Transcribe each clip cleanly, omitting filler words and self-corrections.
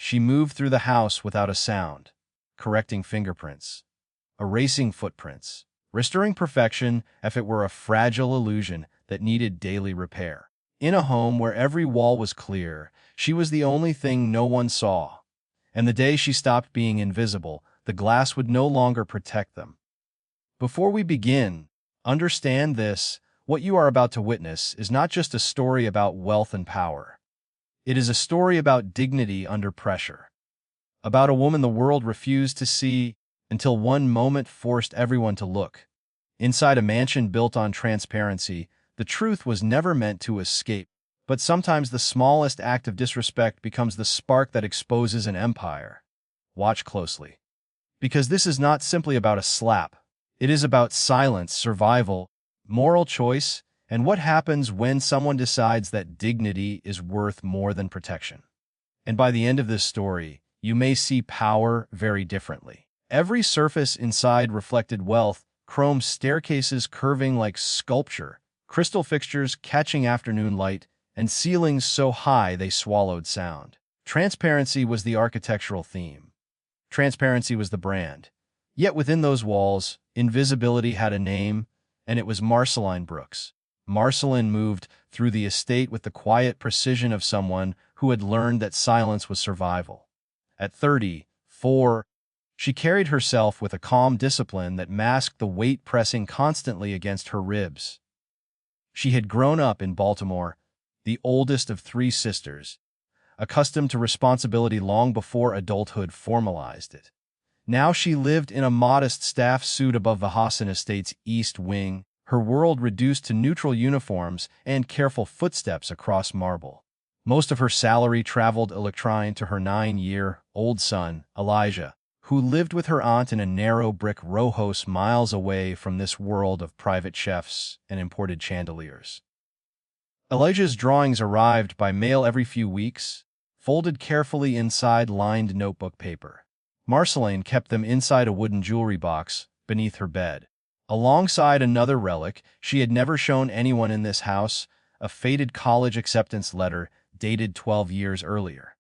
She moved through the house without a sound, correcting fingerprints, erasing footprints, restoring perfection as if it were a fragile illusion that needed daily repair. In a home where every wall was clear, she was the only thing no one saw. And the day she stopped being invisible, the glass would no longer protect them. Before we begin, understand this: what you are about to witness is not just a story about wealth and power. It is a story about dignity under pressure. About a woman the world refused to see until one moment forced everyone to look. Inside a mansion built on transparency, the truth was never meant to escape. But sometimes the smallest act of disrespect becomes the spark that exposes an empire. Watch closely. Because this is not simply about a slap. It is about silence, survival, moral choice, and what happens when someone decides that dignity is worth more than protection. And by the end of this story, you may see power very differently. Every surface inside reflected wealth, chrome staircases curving like sculpture, crystal fixtures catching afternoon light, and ceilings so high they swallowed sound. Transparency was the architectural theme. Transparency was the brand. Yet within those walls, invisibility had a name, and it was Marceline Brooks. Marceline moved through the estate with the quiet precision of someone who had learned that silence was survival. At 34, she carried herself with a calm discipline that masked the weight pressing constantly against her ribs. She had grown up in Baltimore, the oldest of 3 sisters, accustomed to responsibility long before adulthood formalized it. Now she lived in a modest staff suite above the Hassan estate's east wing, her world reduced to neutral uniforms and careful footsteps across marble. Most of her salary traveled electronic to her 9-year-old son, Elijah, who lived with her aunt in a narrow brick row house miles away from this world of private chefs and imported chandeliers. Elijah's drawings arrived by mail every few weeks, folded carefully inside lined notebook paper. Marceline kept them inside a wooden jewelry box beneath her bed. Alongside another relic she had never shown anyone in this house, a faded college acceptance letter dated 12 years earlier.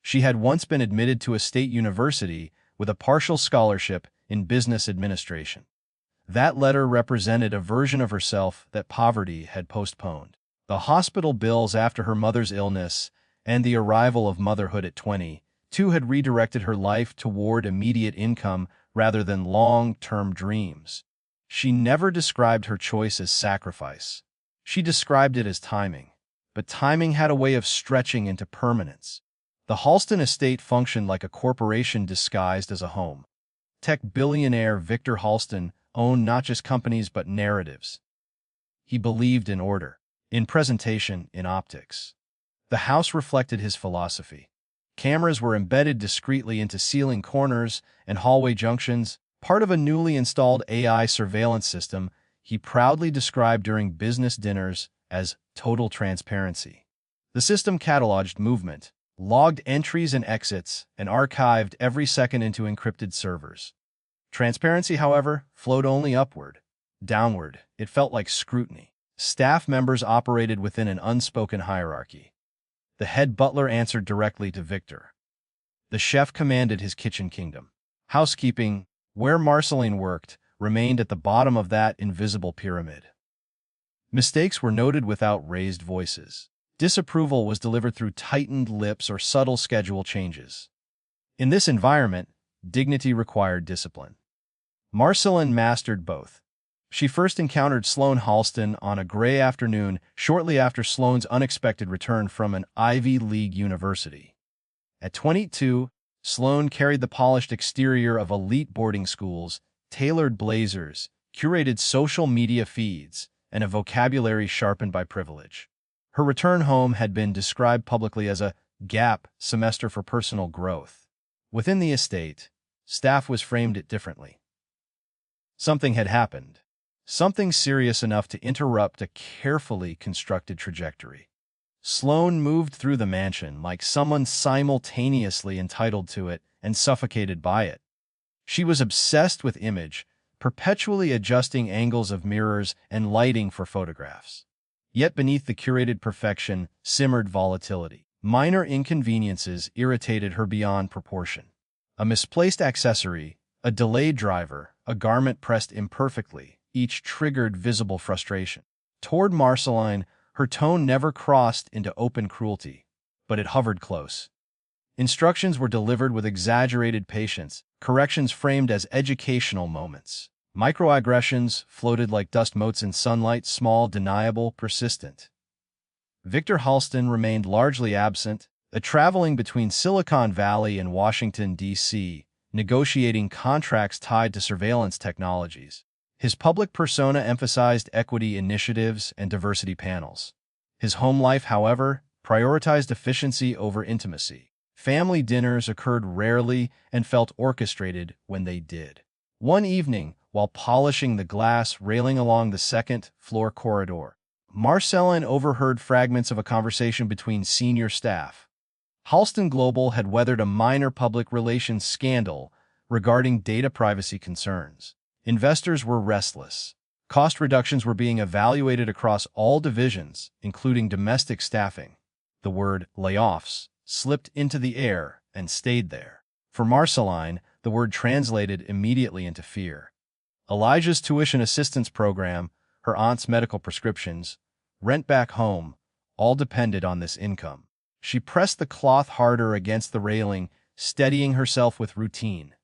She had once been admitted to a state university with a partial scholarship in business administration. That letter represented a version of herself that poverty had postponed. The hospital bills after her mother's illness and the arrival of motherhood at 22 had redirected her life toward immediate income rather than long-term dreams. She never described her choice as sacrifice. She described it as timing. But timing had a way of stretching into permanence. The Halston estate functioned like a corporation disguised as a home. Tech billionaire Victor Halston owned not just companies but narratives. He believed in order, in presentation, in optics. The house reflected his philosophy. Cameras were embedded discreetly into ceiling corners and hallway junctions, part of a newly installed AI surveillance system he proudly described during business dinners as total transparency. The system cataloged movement, logged entries and exits, and archived every second into encrypted servers. Transparency, however, flowed only upward. Downward, it felt like scrutiny. Staff members operated within an unspoken hierarchy. The head butler answered directly to Victor. The chef commanded his kitchen kingdom. Housekeeping, where Marceline worked, remained at the bottom of that invisible pyramid. Mistakes were noted without raised voices. Disapproval was delivered through tightened lips or subtle schedule changes. In this environment, dignity required discipline. Marceline mastered both. She first encountered Sloane Halston on a gray afternoon shortly after Sloane's unexpected return from an Ivy League university. At 22, Sloane carried the polished exterior of elite boarding schools, tailored blazers, curated social media feeds, and a vocabulary sharpened by privilege. Her return home had been described publicly as a gap semester for personal growth. Within the estate, staff was framed it differently. Something had happened. Something serious enough to interrupt a carefully constructed trajectory. Sloane moved through the mansion like someone simultaneously entitled to it and suffocated by it. She was obsessed with image, perpetually adjusting angles of mirrors and lighting for photographs. Yet beneath the curated perfection simmered volatility. Minor inconveniences irritated her beyond proportion. A misplaced accessory, a delayed driver, a garment pressed imperfectly, each triggered visible frustration. Toward Marceline, her tone never crossed into open cruelty, but it hovered close. Instructions were delivered with exaggerated patience, corrections framed as educational moments. Microaggressions floated like dust motes in sunlight, small, deniable, persistent. Victor Halston remained largely absent, traveling between Silicon Valley and Washington, D.C., negotiating contracts tied to surveillance technologies. His public persona emphasized equity initiatives and diversity panels. His home life, however, prioritized efficiency over intimacy. Family dinners occurred rarely and felt orchestrated when they did. One evening, while polishing the glass railing along the second-floor corridor, Marceline overheard fragments of a conversation between senior staff. Halston Global had weathered a minor public relations scandal regarding data privacy concerns. Investors were restless. Cost reductions were being evaluated across all divisions, including domestic staffing. The word layoffs slipped into the air and stayed there. For Marceline, the word translated immediately into fear. Elijah's tuition assistance program, her aunt's medical prescriptions, rent back home, all depended on this income. She pressed the cloth harder against the railing, steadying herself with routine.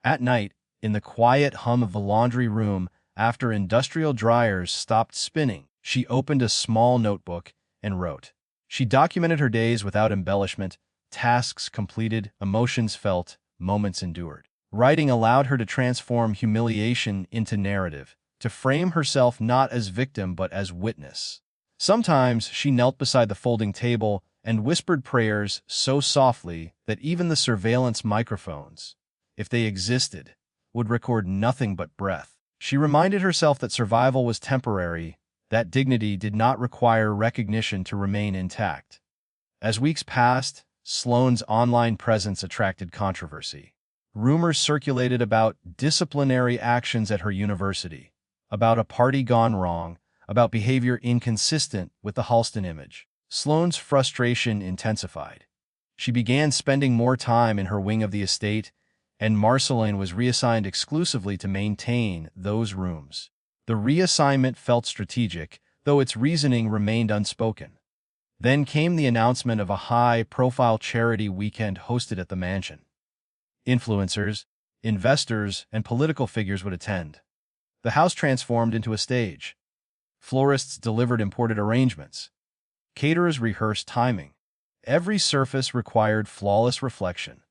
At night, in the quiet hum of the laundry room, after industrial dryers stopped spinning, she opened a small notebook and wrote. She documented her days without embellishment, tasks completed, emotions felt, moments endured. Writing allowed her to transform humiliation into narrative, to frame herself not as victim but as witness. Sometimes she knelt beside the folding table and whispered prayers so softly that even the surveillance microphones, if they existed, would record nothing but breath. She reminded herself that survival was temporary, that dignity did not require recognition to remain intact. As weeks passed, Sloane's online presence attracted controversy. Rumors circulated about disciplinary actions at her university, about a party gone wrong, about behavior inconsistent with the Halston image. Sloane's frustration intensified. She began spending more time in her wing of the estate, and Marceline was reassigned exclusively to maintain those rooms. The reassignment felt strategic, though its reasoning remained unspoken. Then came the announcement of a high-profile charity weekend hosted at the mansion. Influencers, investors, and political figures would attend. The house transformed into a stage. Florists delivered imported arrangements. Caterers rehearsed timing. Every surface required flawless reflection.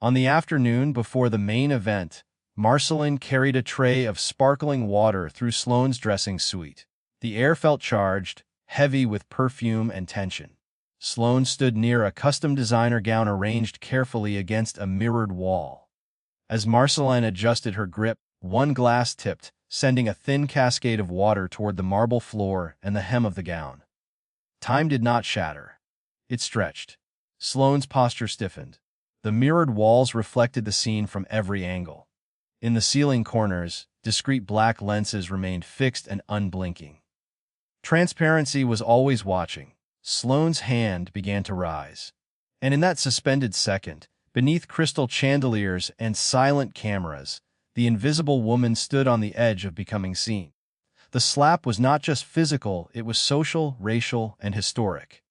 On the afternoon before the main event, Marceline carried a tray of sparkling water through Sloane's dressing suite. The air felt charged, heavy with perfume and tension. Sloane stood near a custom designer gown arranged carefully against a mirrored wall. As Marceline adjusted her grip, one glass tipped, sending a thin cascade of water toward the marble floor and the hem of the gown. Time did not shatter. It stretched. Sloane's posture stiffened. The mirrored walls reflected the scene from every angle. In the ceiling corners, discreet black lenses remained fixed and unblinking. Transparency was always watching. Sloane's hand began to rise. And in that suspended second, beneath crystal chandeliers and silent cameras, the invisible woman stood on the edge of becoming seen. The slap was not just physical, it was social, racial, and historic.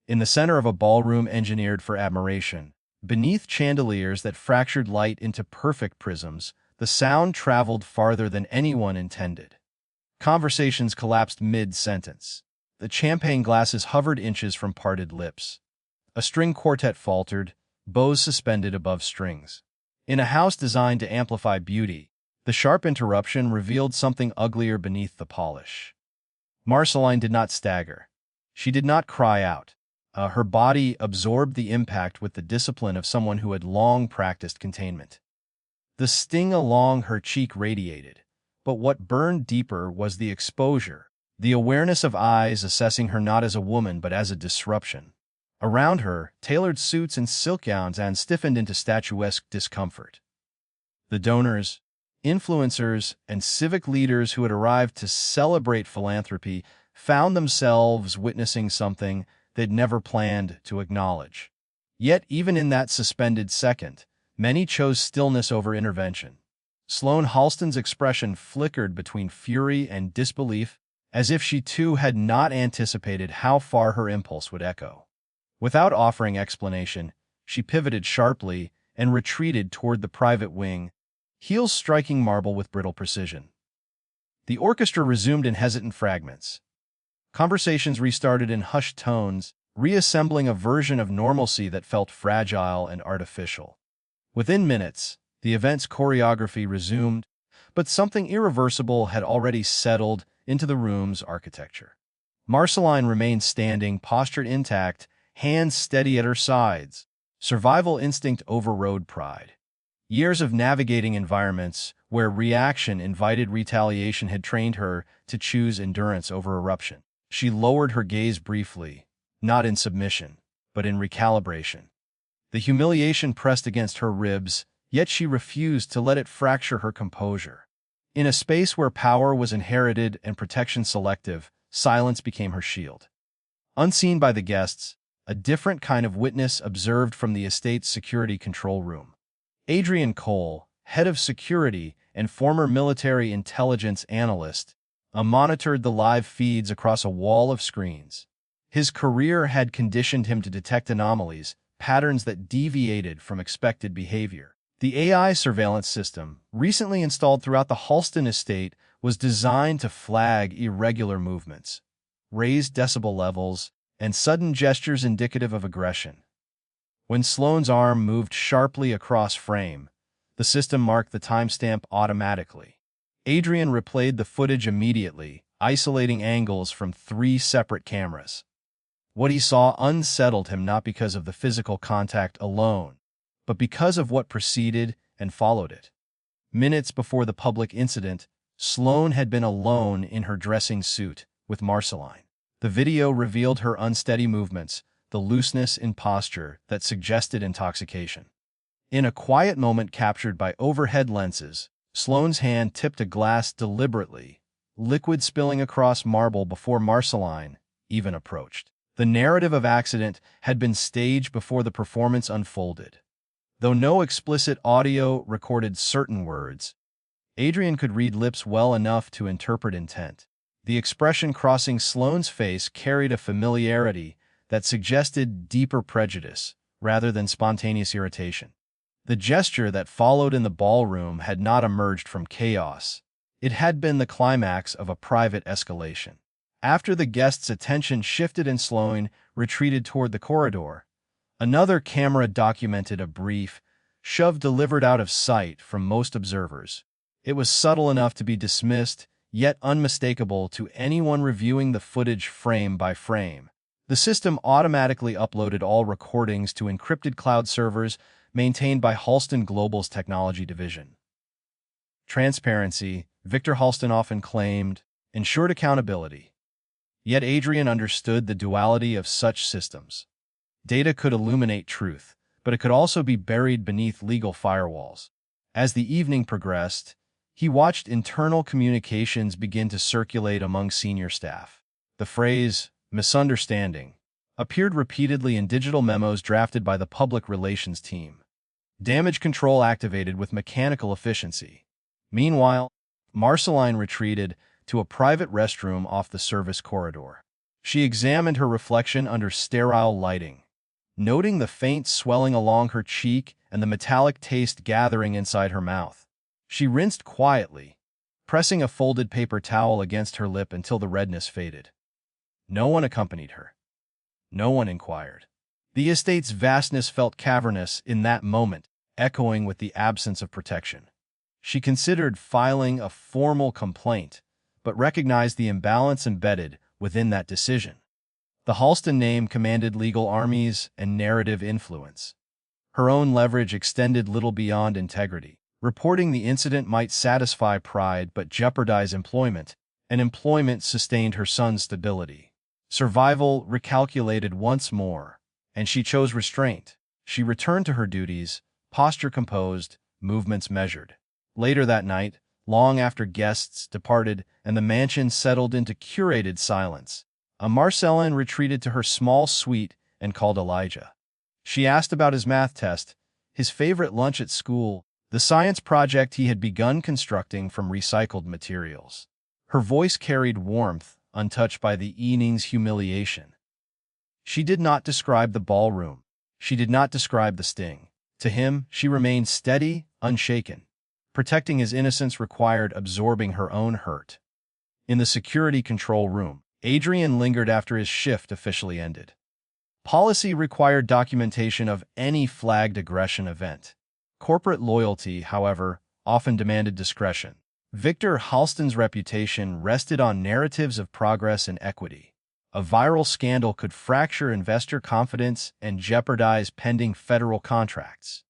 In the center of a ballroom engineered for admiration, beneath chandeliers that fractured light into perfect prisms, the sound traveled farther than anyone intended. Conversations collapsed mid-sentence. The champagne glasses hovered inches from parted lips. A string quartet faltered, bows suspended above strings. In a house designed to amplify beauty, the sharp interruption revealed something uglier beneath the polish. Marceline did not stagger. She did not cry out. Her body absorbed the impact with the discipline of someone who had long practiced containment. The sting along her cheek radiated, but what burned deeper was the exposure, the awareness of eyes assessing her not as a woman but as a disruption. Around her, tailored suits and silk gowns stiffened into statuesque discomfort. The donors, influencers, and civic leaders who had arrived to celebrate philanthropy found themselves witnessing something they'd never planned to acknowledge. Yet, even in that suspended second, many chose stillness over intervention. Sloane Halston's expression flickered between fury and disbelief, as if she too had not anticipated how far her impulse would echo. Without offering explanation, she pivoted sharply and retreated toward the private wing, heels striking marble with brittle precision. The orchestra resumed in hesitant fragments. Conversations restarted in hushed tones, reassembling a version of normalcy that felt fragile and artificial. Within minutes, the event's choreography resumed, but something irreversible had already settled into the room's architecture. Marceline remained standing, postured intact, hands steady at her sides. Survival instinct overrode pride. Years of navigating environments where reaction invited retaliation had trained her to choose endurance over eruption. She lowered her gaze briefly, not in submission, but in recalibration. The humiliation pressed against her ribs, yet she refused to let it fracture her composure. In a space where power was inherited and protection selective, silence became her shield. Unseen by the guests, a different kind of witness observed from the estate's security control room. Adrian Cole, head of security and former military intelligence analyst, monitored the live feeds across a wall of screens. His career had conditioned him to detect anomalies, patterns that deviated from expected behavior. The AI surveillance system, recently installed throughout the Halston estate, was designed to flag irregular movements, raise decibel levels, and sudden gestures indicative of aggression. When Sloane's arm moved sharply across frame, the system marked the timestamp automatically. Adrian replayed the footage immediately, isolating angles from 3 separate cameras. What he saw unsettled him not because of the physical contact alone, but because of what preceded and followed it. Minutes before the public incident, Sloane had been alone in her dressing suit with Marceline. The video revealed her unsteady movements, the looseness in posture that suggested intoxication. In a quiet moment captured by overhead lenses, Sloane's hand tipped a glass deliberately, liquid spilling across marble before Marceline even approached. The narrative of accident had been staged before the performance unfolded. Though no explicit audio recorded certain words, Adrian could read lips well enough to interpret intent. The expression crossing Sloane's face carried a familiarity that suggested deeper prejudice rather than spontaneous irritation. The gesture that followed in the ballroom had not emerged from chaos. It had been the climax of a private escalation. After the guests' attention shifted and Sloane retreated toward the corridor, another camera documented a brief shove delivered out of sight from most observers. It was subtle enough to be dismissed, yet unmistakable to anyone reviewing the footage frame by frame. The system automatically uploaded all recordings to encrypted cloud servers maintained by Halston Global's technology division. Transparency, Victor Halston often claimed, ensured accountability. Yet Adrian understood the duality of such systems. Data could illuminate truth, but it could also be buried beneath legal firewalls. As the evening progressed, he watched internal communications begin to circulate among senior staff. The phrase, misunderstanding, appeared repeatedly in digital memos drafted by the public relations team. Damage control activated with mechanical efficiency. Meanwhile, Marceline retreated to a private restroom off the service corridor. She examined her reflection under sterile lighting, noting the faint swelling along her cheek and the metallic taste gathering inside her mouth. She rinsed quietly, pressing a folded paper towel against her lip until the redness faded. No one accompanied her. No one inquired. The estate's vastness felt cavernous in that moment, echoing with the absence of protection. She considered filing a formal complaint, but recognized the imbalance embedded within that decision. The Halston name commanded legal armies and narrative influence. Her own leverage extended little beyond integrity. Reporting the incident might satisfy pride but jeopardize employment, and employment sustained her son's stability. Survival recalculated once more, and she chose restraint. She returned to her duties, posture composed, movements measured. Later that night, long after guests departed and the mansion settled into curated silence, A Marcellin retreated to her small suite and called Elijah. She asked about his math test, his favorite lunch at school, the science project he had begun constructing from recycled materials. Her voice carried warmth, untouched by the evening's humiliation. She did not describe the ballroom. She did not describe the sting. To him, she remained steady, unshaken. Protecting his innocence required absorbing her own hurt. In the security control room, Adrian lingered after his shift officially ended. Policy required documentation of any flagged aggression event. Corporate loyalty, however, often demanded discretion. Victor Halston's reputation rested on narratives of progress and equity. A viral scandal could fracture investor confidence and jeopardize pending federal contracts.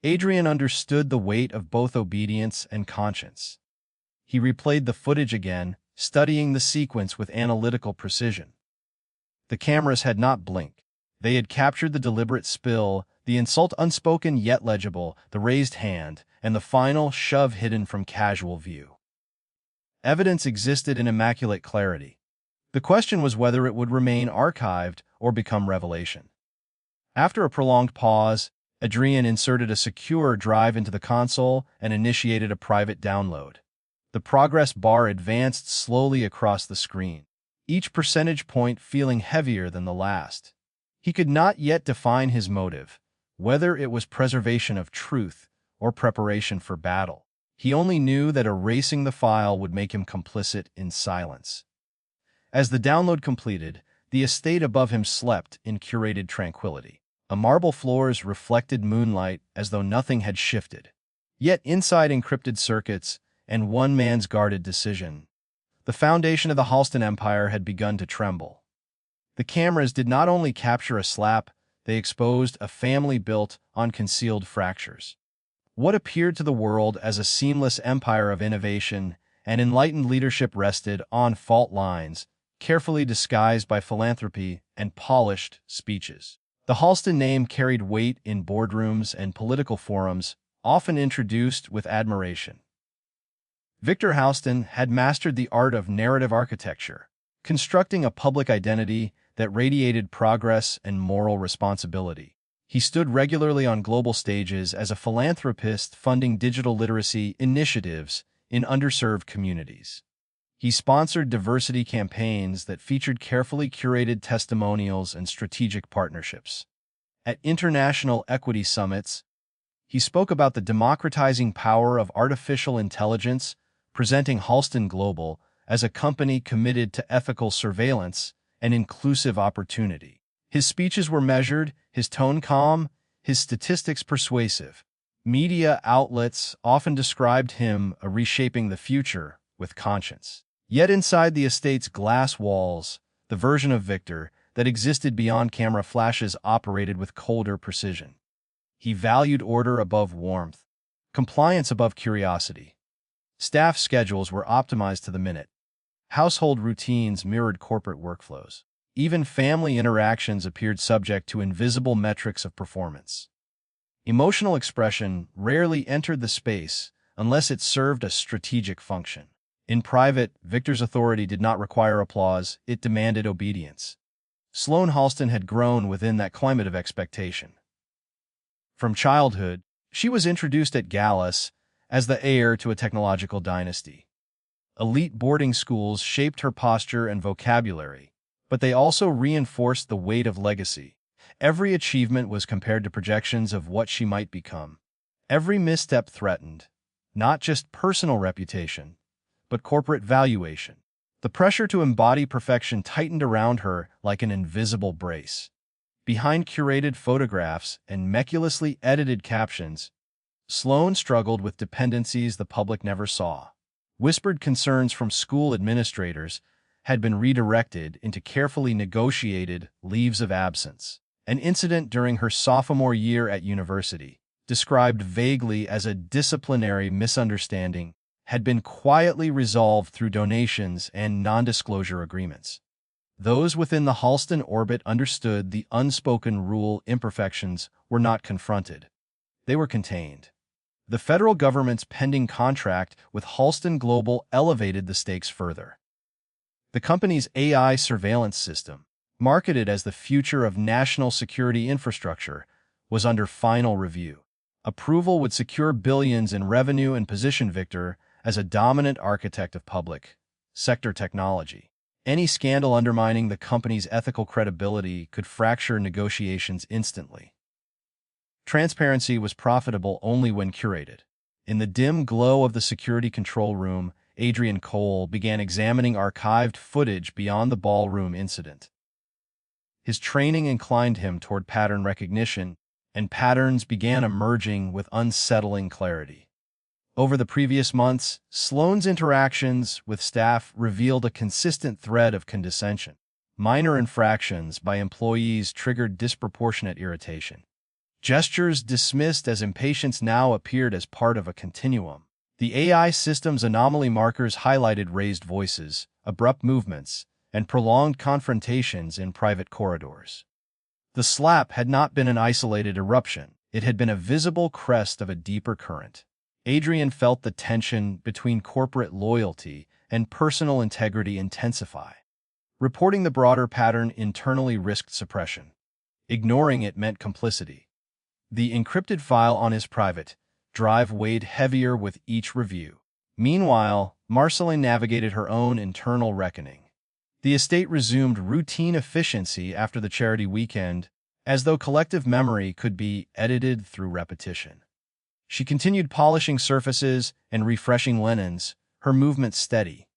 Adrian understood the weight of both obedience and conscience. He replayed the footage again, studying the sequence with analytical precision. The cameras had not blinked. They had captured the deliberate spill, the insult unspoken yet legible, the raised hand, and the final shove hidden from casual view. Evidence existed in immaculate clarity. The question was whether it would remain archived or become revelation. After a prolonged pause, Adrian inserted a secure drive into the console and initiated a private download. The progress bar advanced slowly across the screen, each percentage point feeling heavier than the last. He could not yet define his motive, whether it was preservation of truth or preparation for battle. He only knew that erasing the file would make him complicit in silence. As the download completed, the estate above him slept in curated tranquility. Marble floors reflected moonlight as though nothing had shifted. Yet inside encrypted circuits and one man's guarded decision, the foundation of the Halston Empire had begun to tremble. The cameras did not only capture a slap, they exposed a family built on concealed fractures. What appeared to the world as a seamless empire of innovation and enlightened leadership rested on fault lines, carefully disguised by philanthropy and polished speeches. The Halston name carried weight in boardrooms and political forums, often introduced with admiration. Victor Halston had mastered the art of narrative architecture, constructing a public identity that radiated progress and moral responsibility. He stood regularly on global stages as a philanthropist funding digital literacy initiatives in underserved communities. He sponsored diversity campaigns that featured carefully curated testimonials and strategic partnerships. At international equity summits, he spoke about the democratizing power of artificial intelligence, presenting Halston Global as a company committed to ethical surveillance and inclusive opportunity. His speeches were measured, his tone calm, his statistics persuasive. Media outlets often described him as reshaping the future with conscience. Yet inside the estate's glass walls, the version of Victor that existed beyond camera flashes operated with colder precision. He valued order above warmth, compliance above curiosity. Staff schedules were optimized to the minute. Household routines mirrored corporate workflows. Even family interactions appeared subject to invisible metrics of performance. Emotional expression rarely entered the space unless it served a strategic function. In private, Victor's authority did not require applause, it demanded obedience. Sloane Halston had grown within that climate of expectation. From childhood, she was introduced at galas as the heir to a technological dynasty. Elite boarding schools shaped her posture and vocabulary, but they also reinforced the weight of legacy. Every achievement was compared to projections of what she might become. Every misstep threatened, not just personal reputation, but corporate valuation. The pressure to embody perfection tightened around her like an invisible brace. Behind curated photographs and meticulously edited captions, Sloane struggled with dependencies the public never saw. Whispered concerns from school administrators had been redirected into carefully negotiated leaves of absence. An incident during her sophomore year at university, described vaguely as a disciplinary misunderstanding, had been quietly resolved through donations and non-disclosure agreements. Those within the Halston orbit understood the unspoken rule: imperfections were not confronted. They were contained. The federal government's pending contract with Halston Global elevated the stakes further. The company's AI surveillance system, marketed as the future of national security infrastructure, was under final review. Approval would secure billions in revenue and position Victor as a dominant architect of public sector technology. Any scandal undermining the company's ethical credibility could fracture negotiations instantly. Transparency was profitable only when curated. In the dim glow of the security control room, Adrian Cole began examining archived footage beyond the ballroom incident. His training inclined him toward pattern recognition, and patterns began emerging with unsettling clarity. Over the previous months, Sloan's interactions with staff revealed a consistent thread of condescension. Minor infractions by employees triggered disproportionate irritation. Gestures dismissed as impatience now appeared as part of a continuum. The AI system's anomaly markers highlighted raised voices, abrupt movements, and prolonged confrontations in private corridors. The slap had not been an isolated eruption. It had been a visible crest of a deeper current. Adrian felt the tension between corporate loyalty and personal integrity intensify. Reporting the broader pattern internally risked suppression. Ignoring it meant complicity. The encrypted file on his private drive weighed heavier with each review. Meanwhile, Marceline navigated her own internal reckoning. The estate resumed routine efficiency after the charity weekend, as though collective memory could be edited through repetition. She continued polishing surfaces and refreshing linens, her movements steady.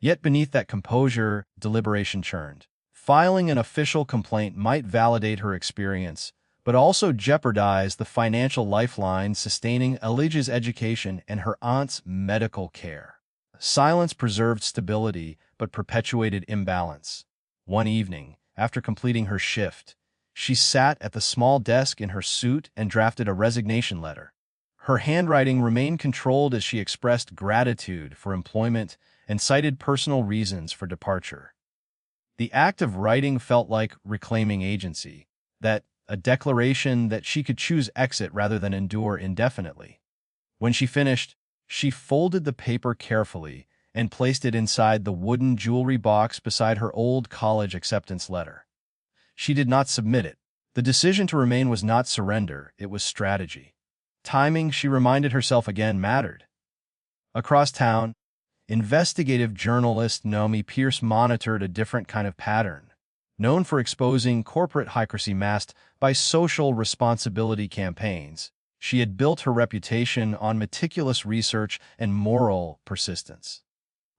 Yet beneath that composure, deliberation churned. Filing an official complaint might validate her experience, but also jeopardize the financial lifeline sustaining Elijah's education and her aunt's medical care. Silence preserved stability, but perpetuated imbalance. One evening, after completing her shift, she sat at the small desk in her suit and drafted a resignation letter. Her handwriting remained controlled as she expressed gratitude for employment and cited personal reasons for departure. The act of writing felt like reclaiming agency, a declaration that she could choose exit rather than endure indefinitely. When she finished, she folded the paper carefully and placed it inside the wooden jewelry box beside her old college acceptance letter. She did not submit it. The decision to remain was not surrender, it was strategy. Timing, she reminded herself again, mattered. Across town, investigative journalist Naomi Pierce monitored a different kind of pattern. Known for exposing corporate hypocrisy masked by social responsibility campaigns, she had built her reputation on meticulous research and moral persistence.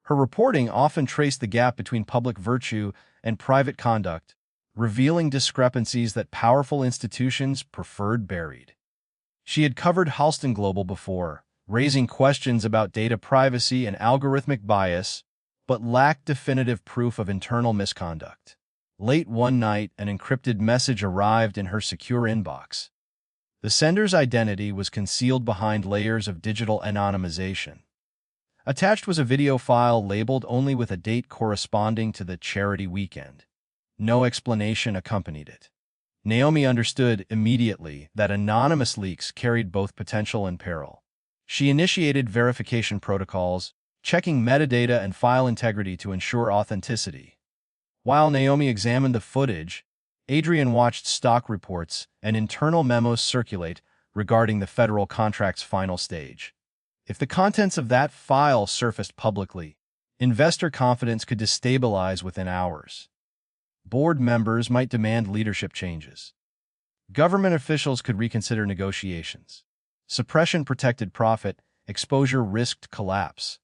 Her reporting often traced the gap between public virtue and private conduct, revealing discrepancies that powerful institutions preferred buried. She had covered Halston Global before, raising questions about data privacy and algorithmic bias, but lacked definitive proof of internal misconduct. Late one night, an encrypted message arrived in her secure inbox. The sender's identity was concealed behind layers of digital anonymization. Attached was a video file labeled only with a date corresponding to the charity weekend. No explanation accompanied it. Naomi understood immediately that anonymous leaks carried both potential and peril. She initiated verification protocols, checking metadata and file integrity to ensure authenticity. While Naomi examined the footage, Adrian watched stock reports and internal memos circulate regarding the federal contract's final stage. If the contents of that file surfaced publicly, investor confidence could destabilize within hours. Board members might demand leadership changes. Government officials could reconsider negotiations. Suppression protected profit, exposure risked collapse.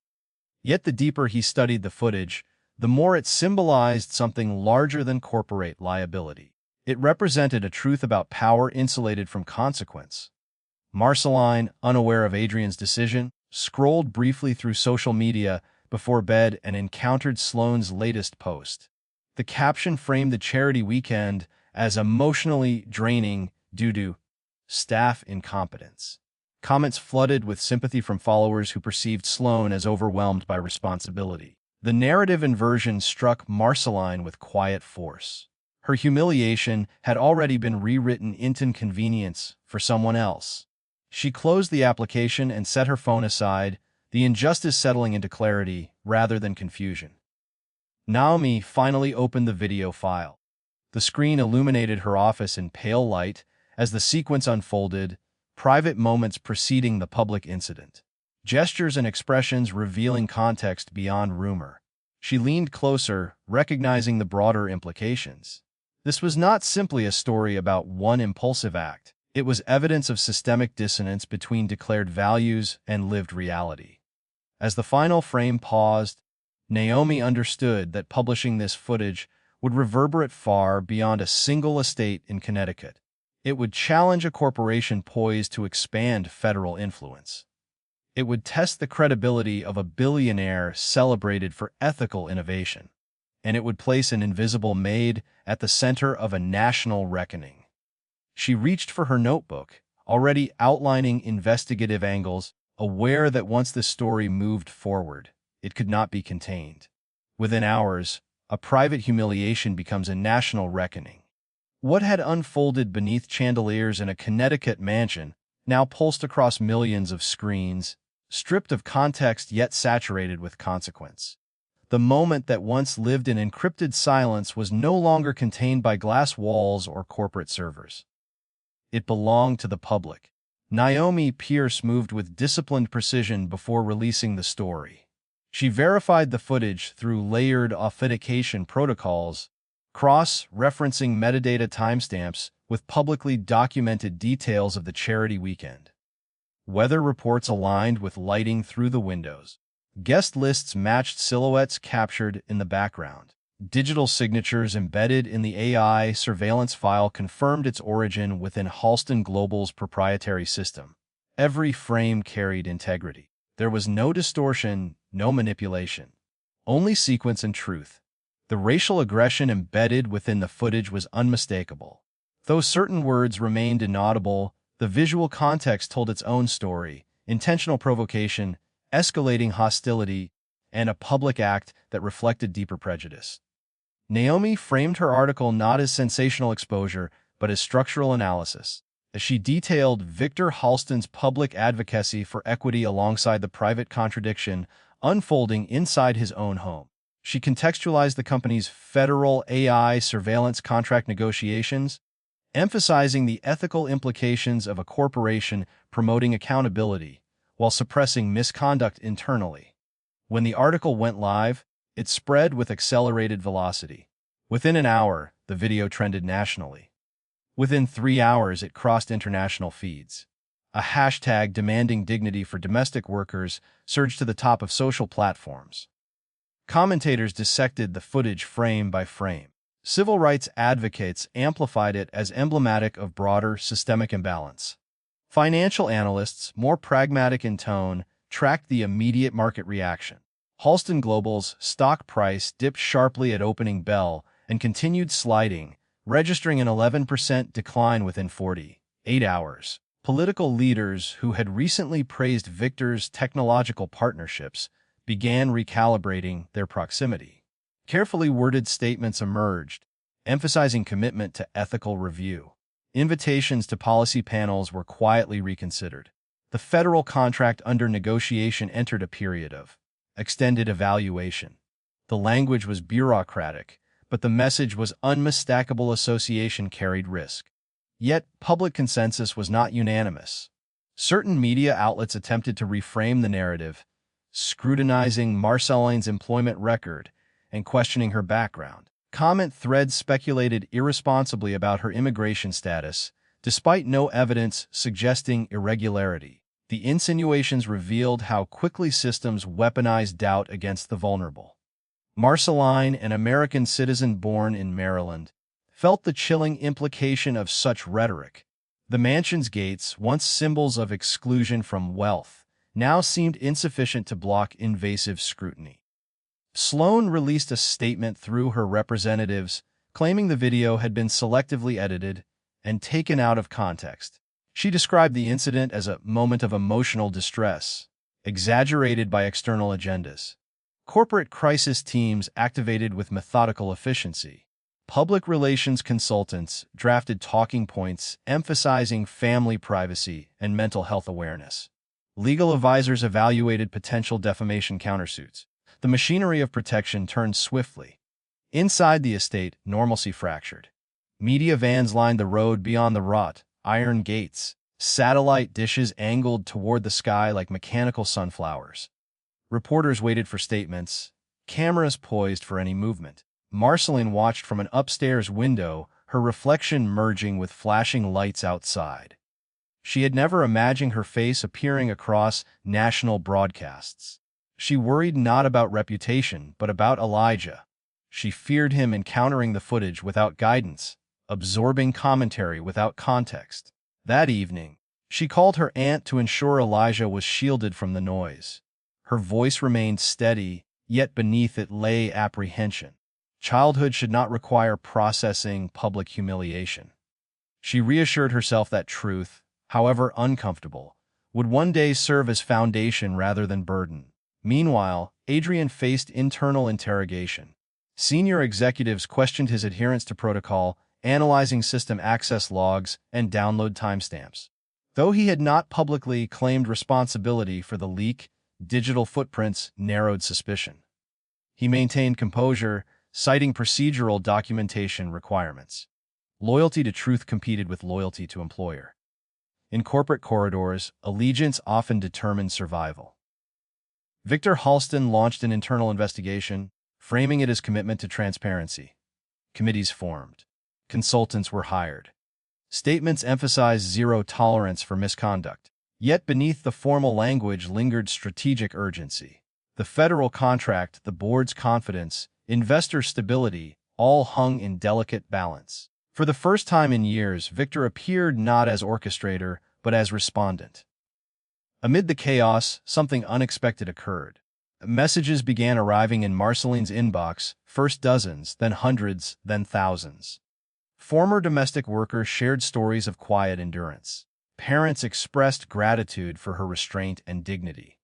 Yet the deeper he studied the footage, the more it symbolized something larger than corporate liability. It represented a truth about power insulated from consequence. Marceline, unaware of Adrian's decision, scrolled briefly through social media before bed and encountered Sloan's latest post. The caption framed the charity weekend as emotionally draining due to staff incompetence. Comments flooded with sympathy from followers who perceived Sloan as overwhelmed by responsibility. The narrative inversion struck Marceline with quiet force. Her humiliation had already been rewritten into inconvenience for someone else. She closed the application and set her phone aside, the injustice settling into clarity rather than confusion. Naomi finally opened the video file. The screen illuminated her office in pale light as the sequence unfolded, private moments preceding the public incident. Gestures and expressions revealing context beyond rumor. She leaned closer, recognizing the broader implications. This was not simply a story about one impulsive act. It was evidence of systemic dissonance between declared values and lived reality. As the final frame paused, Naomi understood that publishing this footage would reverberate far beyond a single estate in Connecticut. It would challenge a corporation poised to expand federal influence. It would test the credibility of a billionaire celebrated for ethical innovation. And it would place an invisible Maid at the center of a national reckoning. She reached for her notebook, already outlining investigative angles, aware that once the story moved forward, it could not be contained. Within hours, a private humiliation becomes a national reckoning. What had unfolded beneath chandeliers in a Connecticut mansion now pulsed across millions of screens, stripped of context yet saturated with consequence. The moment that once lived in encrypted silence was no longer contained by glass walls or corporate servers. It belonged to the public. Naomi Pierce moved with disciplined precision before releasing the story. She verified the footage through layered authentication protocols, cross-referencing metadata timestamps with publicly documented details of the charity weekend. Weather reports aligned with lighting through the windows. Guest lists matched silhouettes captured in the background. Digital signatures embedded in the AI surveillance file confirmed its origin within Halston Global's proprietary system. Every frame carried integrity. There was no distortion, no manipulation. Only sequence and truth. The racial aggression embedded within the footage was unmistakable. Though certain words remained inaudible, the visual context told its own story: intentional provocation, escalating hostility, and a public act that reflected deeper prejudice. Naomi framed her article not as sensational exposure, but as structural analysis. As she detailed Victor Halston's public advocacy for equity alongside the private contradiction unfolding inside his own home. She contextualized the company's federal AI surveillance contract negotiations, emphasizing the ethical implications of a corporation promoting accountability while suppressing misconduct internally. When the article went live, it spread with accelerated velocity. Within an hour, the video trended nationally. Within 3 hours, it crossed international feeds. A hashtag demanding dignity for domestic workers surged to the top of social platforms. Commentators dissected the footage frame by frame. Civil rights advocates amplified it as emblematic of broader systemic imbalance. Financial analysts, more pragmatic in tone, tracked the immediate market reaction. Halston Global's stock price dipped sharply at opening bell and continued sliding, registering an 11% decline within 48 hours. Political leaders who had recently praised Victor's technological partnerships began recalibrating their proximity. Carefully worded statements emerged, emphasizing commitment to ethical review. Invitations to policy panels were quietly reconsidered. The federal contract under negotiation entered a period of extended evaluation. The language was bureaucratic, but the message was unmistakable: association carried risk. Yet, public consensus was not unanimous. Certain media outlets attempted to reframe the narrative, scrutinizing Marceline's employment record and questioning her background. Comment threads speculated irresponsibly about her immigration status, despite no evidence suggesting irregularity. The insinuations revealed how quickly systems weaponized doubt against the vulnerable. Marceline, an American citizen born in Maryland, felt the chilling implication of such rhetoric. The mansion's gates, once symbols of exclusion from wealth, now seemed insufficient to block invasive scrutiny. Sloan released a statement through her representatives, claiming the video had been selectively edited and taken out of context. She described the incident as a moment of emotional distress, exaggerated by external agendas. Corporate crisis teams activated with methodical efficiency. Public relations consultants drafted talking points emphasizing family privacy and mental health awareness. Legal advisors evaluated potential defamation countersuits. The machinery of protection turned swiftly. Inside the estate, normalcy fractured. Media vans lined the road beyond the wrought iron gates. Satellite dishes angled toward the sky like mechanical sunflowers. Reporters waited for statements, cameras poised for any movement. Marceline watched from an upstairs window, her reflection merging with flashing lights outside. She had never imagined her face appearing across national broadcasts. She worried not about reputation, but about Elijah. She feared him encountering the footage without guidance, absorbing commentary without context. That evening, she called her aunt to ensure Elijah was shielded from the noise. Her voice remained steady, yet beneath it lay apprehension. Childhood should not require processing public humiliation. She reassured herself that truth, however uncomfortable, would one day serve as foundation rather than burden. Meanwhile, Adrian faced internal interrogation. Senior executives questioned his adherence to protocol, analyzing system access logs and download timestamps. Though he had not publicly claimed responsibility for the leak, digital footprints narrowed suspicion. He maintained composure, citing procedural documentation requirements. Loyalty to truth competed with loyalty to employer. In corporate corridors, allegiance often determined survival. Victor Halston launched an internal investigation, framing it as commitment to transparency. Committees formed. Consultants were hired. Statements emphasized zero tolerance for misconduct. Yet beneath the formal language lingered strategic urgency. The federal contract, the board's confidence, investor stability, all hung in delicate balance. For the first time in years, Victor appeared not as orchestrator, but as respondent. Amid the chaos, something unexpected occurred. Messages began arriving in Marceline's inbox, first dozens, then hundreds, then thousands. Former domestic workers shared stories of quiet endurance. Parents expressed gratitude for her restraint and dignity.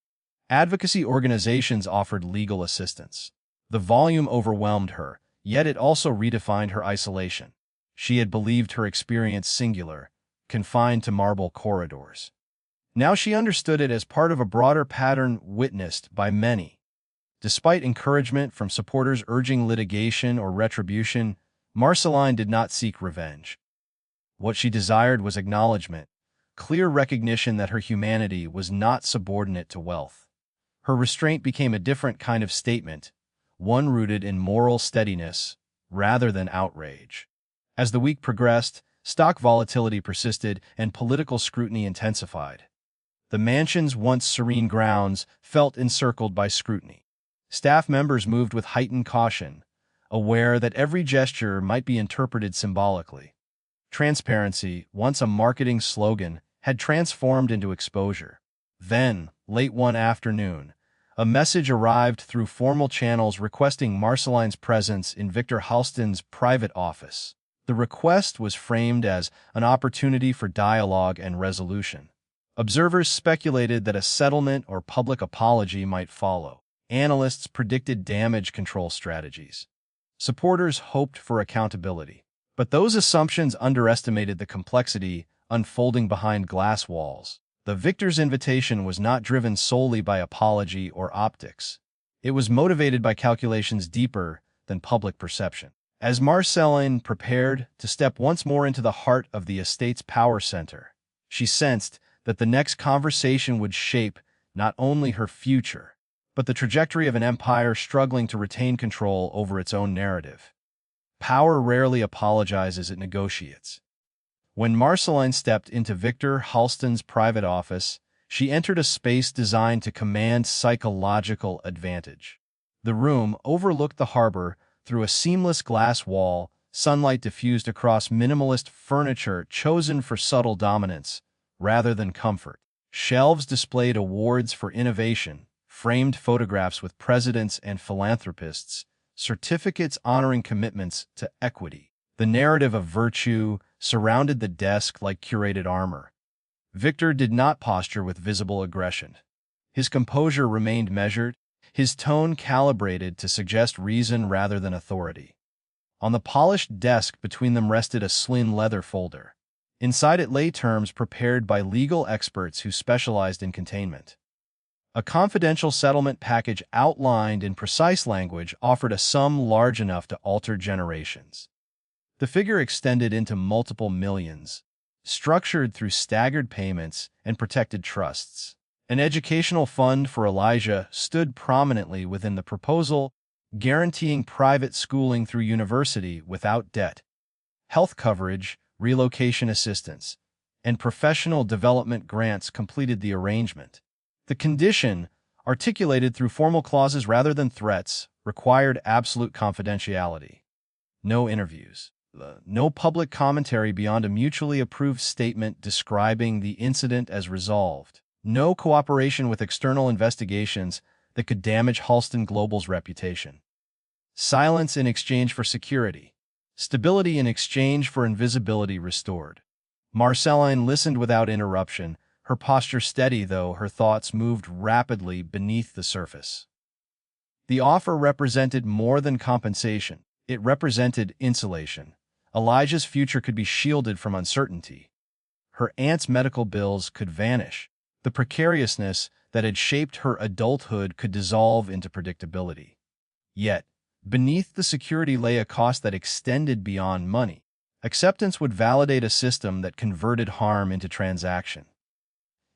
Advocacy organizations offered legal assistance. The volume overwhelmed her, yet it also redefined her isolation. She had believed her experience singular, confined to marble corridors. Now she understood it as part of a broader pattern witnessed by many. Despite encouragement from supporters urging litigation or retribution, Marceline did not seek revenge. What she desired was acknowledgement, clear recognition that her humanity was not subordinate to wealth. Her restraint became a different kind of statement, one rooted in moral steadiness rather than outrage. As the week progressed, stock volatility persisted and political scrutiny intensified. The mansion's once serene grounds felt encircled by scrutiny. Staff members moved with heightened caution, aware that every gesture might be interpreted symbolically. Transparency, once a marketing slogan, had transformed into exposure. Then, late one afternoon, a message arrived through formal channels requesting Marceline's presence in Victor Halston's private office. The request was framed as an opportunity for dialogue and resolution. Observers speculated that a settlement or public apology might follow. Analysts predicted damage control strategies. Supporters hoped for accountability. But those assumptions underestimated the complexity unfolding behind glass walls. The victor's invitation was not driven solely by apology or optics. It was motivated by calculations deeper than public perception. As Marceline prepared to step once more into the heart of the estate's power center, she sensed that the next conversation would shape not only her future, but the trajectory of an empire struggling to retain control over its own narrative. Power rarely apologizes, it negotiates. When Marceline stepped into Victor Halston's private office, she entered a space designed to command psychological advantage. The room overlooked the harbor through a seamless glass wall, sunlight diffused across minimalist furniture chosen for subtle dominance rather than comfort. Shelves displayed awards for innovation, framed photographs with presidents and philanthropists, certificates honoring commitments to equity. The narrative of virtue surrounded the desk like curated armor. Victor did not posture with visible aggression. His composure remained measured, his tone calibrated to suggest reason rather than authority. On the polished desk between them rested a slim leather folder. Inside it lay terms prepared by legal experts who specialized in containment. A confidential settlement package outlined in precise language offered a sum large enough to alter generations. The figure extended into multiple millions, structured through staggered payments and protected trusts. An educational fund for Elijah stood prominently within the proposal, guaranteeing private schooling through university without debt, health coverage, relocation assistance, and professional development grants completed the arrangement. The condition, articulated through formal clauses rather than threats, required absolute confidentiality. No interviews. No public commentary beyond a mutually approved statement describing the incident as resolved. No cooperation with external investigations that could damage Halston Global's reputation. Silence in exchange for security. Stability in exchange for invisibility restored. Marceline listened without interruption, her posture steady though her thoughts moved rapidly beneath the surface. The offer represented more than compensation. It represented insulation. Elijah's future could be shielded from uncertainty. Her aunt's medical bills could vanish. The precariousness that had shaped her adulthood could dissolve into predictability. Yet, beneath the security lay a cost that extended beyond money. Acceptance would validate a system that converted harm into transaction.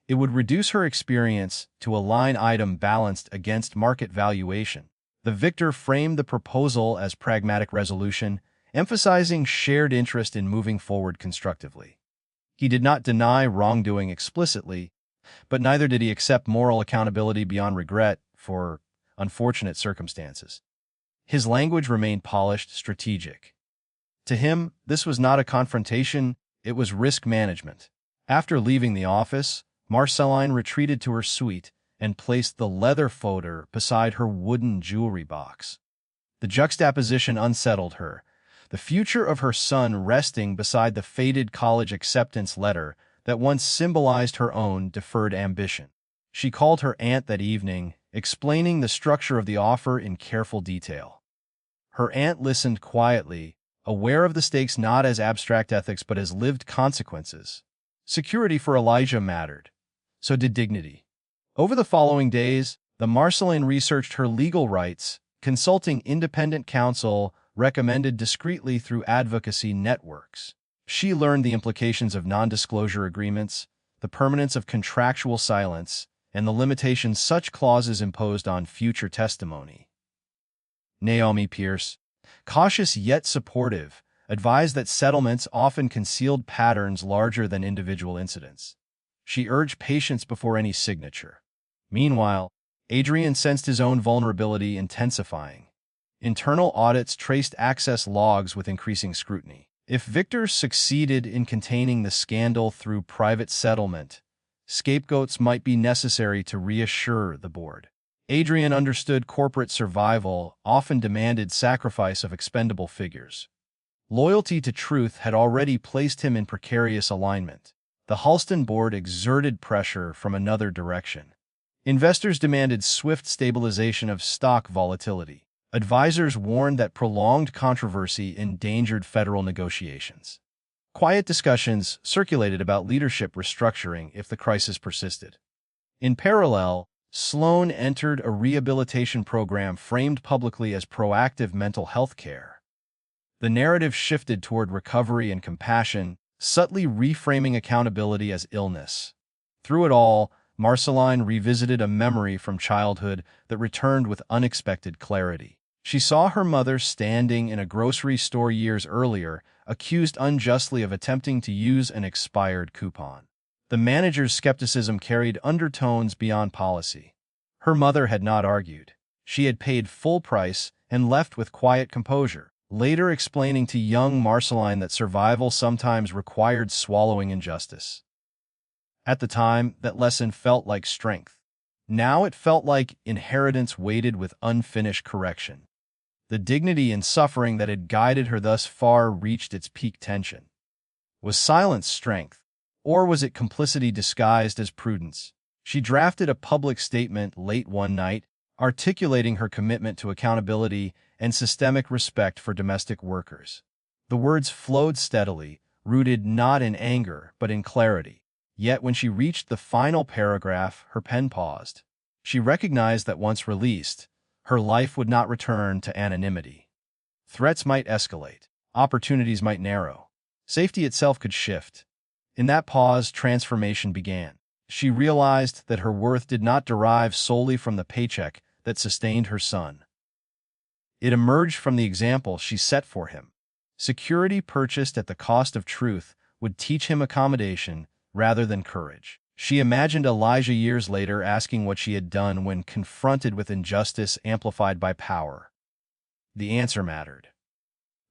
It would reduce her experience to a line item balanced against market valuation. The victor framed the proposal as pragmatic resolution, emphasizing shared interest in moving forward constructively. He did not deny wrongdoing explicitly, but neither did he accept moral accountability beyond regret for unfortunate circumstances. His language remained polished, strategic. To him, this was not a confrontation, it was risk management. After leaving the office, Marceline retreated to her suite and placed the leather folder beside her wooden jewelry box. The juxtaposition unsettled her, the future of her son resting beside the faded college acceptance letter that once symbolized her own deferred ambition. She called her aunt that evening, explaining the structure of the offer in careful detail. Her aunt listened quietly, aware of the stakes not as abstract ethics but as lived consequences. Security for Elijah mattered. So did dignity. Over the following days, the Marceline researched her legal rights, consulting independent counsel recommended discreetly through advocacy networks. She learned the implications of non-disclosure agreements, the permanence of contractual silence, and the limitations such clauses imposed on future testimony. Naomi Pierce, cautious yet supportive, advised that settlements often concealed patterns larger than individual incidents. She urged patience before any signature. Meanwhile, Adrian sensed his own vulnerability intensifying. Internal audits traced access logs with increasing scrutiny. If Victor succeeded in containing the scandal through private settlement, scapegoats might be necessary to reassure the board. Adrian understood corporate survival often demanded sacrifice of expendable figures. Loyalty to truth had already placed him in precarious alignment. The Halston board exerted pressure from another direction. Investors demanded swift stabilization of stock volatility. Advisors warned that prolonged controversy endangered federal negotiations. Quiet discussions circulated about leadership restructuring if the crisis persisted. In parallel, Sloan entered a rehabilitation program framed publicly as proactive mental health care. The narrative shifted toward recovery and compassion, subtly reframing accountability as illness. Through it all, Marceline revisited a memory from childhood that returned with unexpected clarity. She saw her mother standing in a grocery store years earlier, accused unjustly of attempting to use an expired coupon. The manager's skepticism carried undertones beyond policy. Her mother had not argued. She had paid full price and left with quiet composure, later explaining to young Marceline that survival sometimes required swallowing injustice. At the time, that lesson felt like strength. Now it felt like inheritance weighted with unfinished correction. The dignity in suffering that had guided her thus far reached its peak tension. Was silence strength, or was it complicity disguised as prudence? She drafted a public statement late one night, articulating her commitment to accountability and systemic respect for domestic workers. The words flowed steadily, rooted not in anger but in clarity. Yet when she reached the final paragraph, her pen paused. She recognized that once released, her life would not return to anonymity. Threats might escalate. Opportunities might narrow. Safety itself could shift. In that pause, transformation began. She realized that her worth did not derive solely from the paycheck that sustained her son. It emerged from the example she set for him. Security purchased at the cost of truth would teach him accommodation rather than courage. She imagined Elijah years later asking what she had done when confronted with injustice amplified by power. The answer mattered.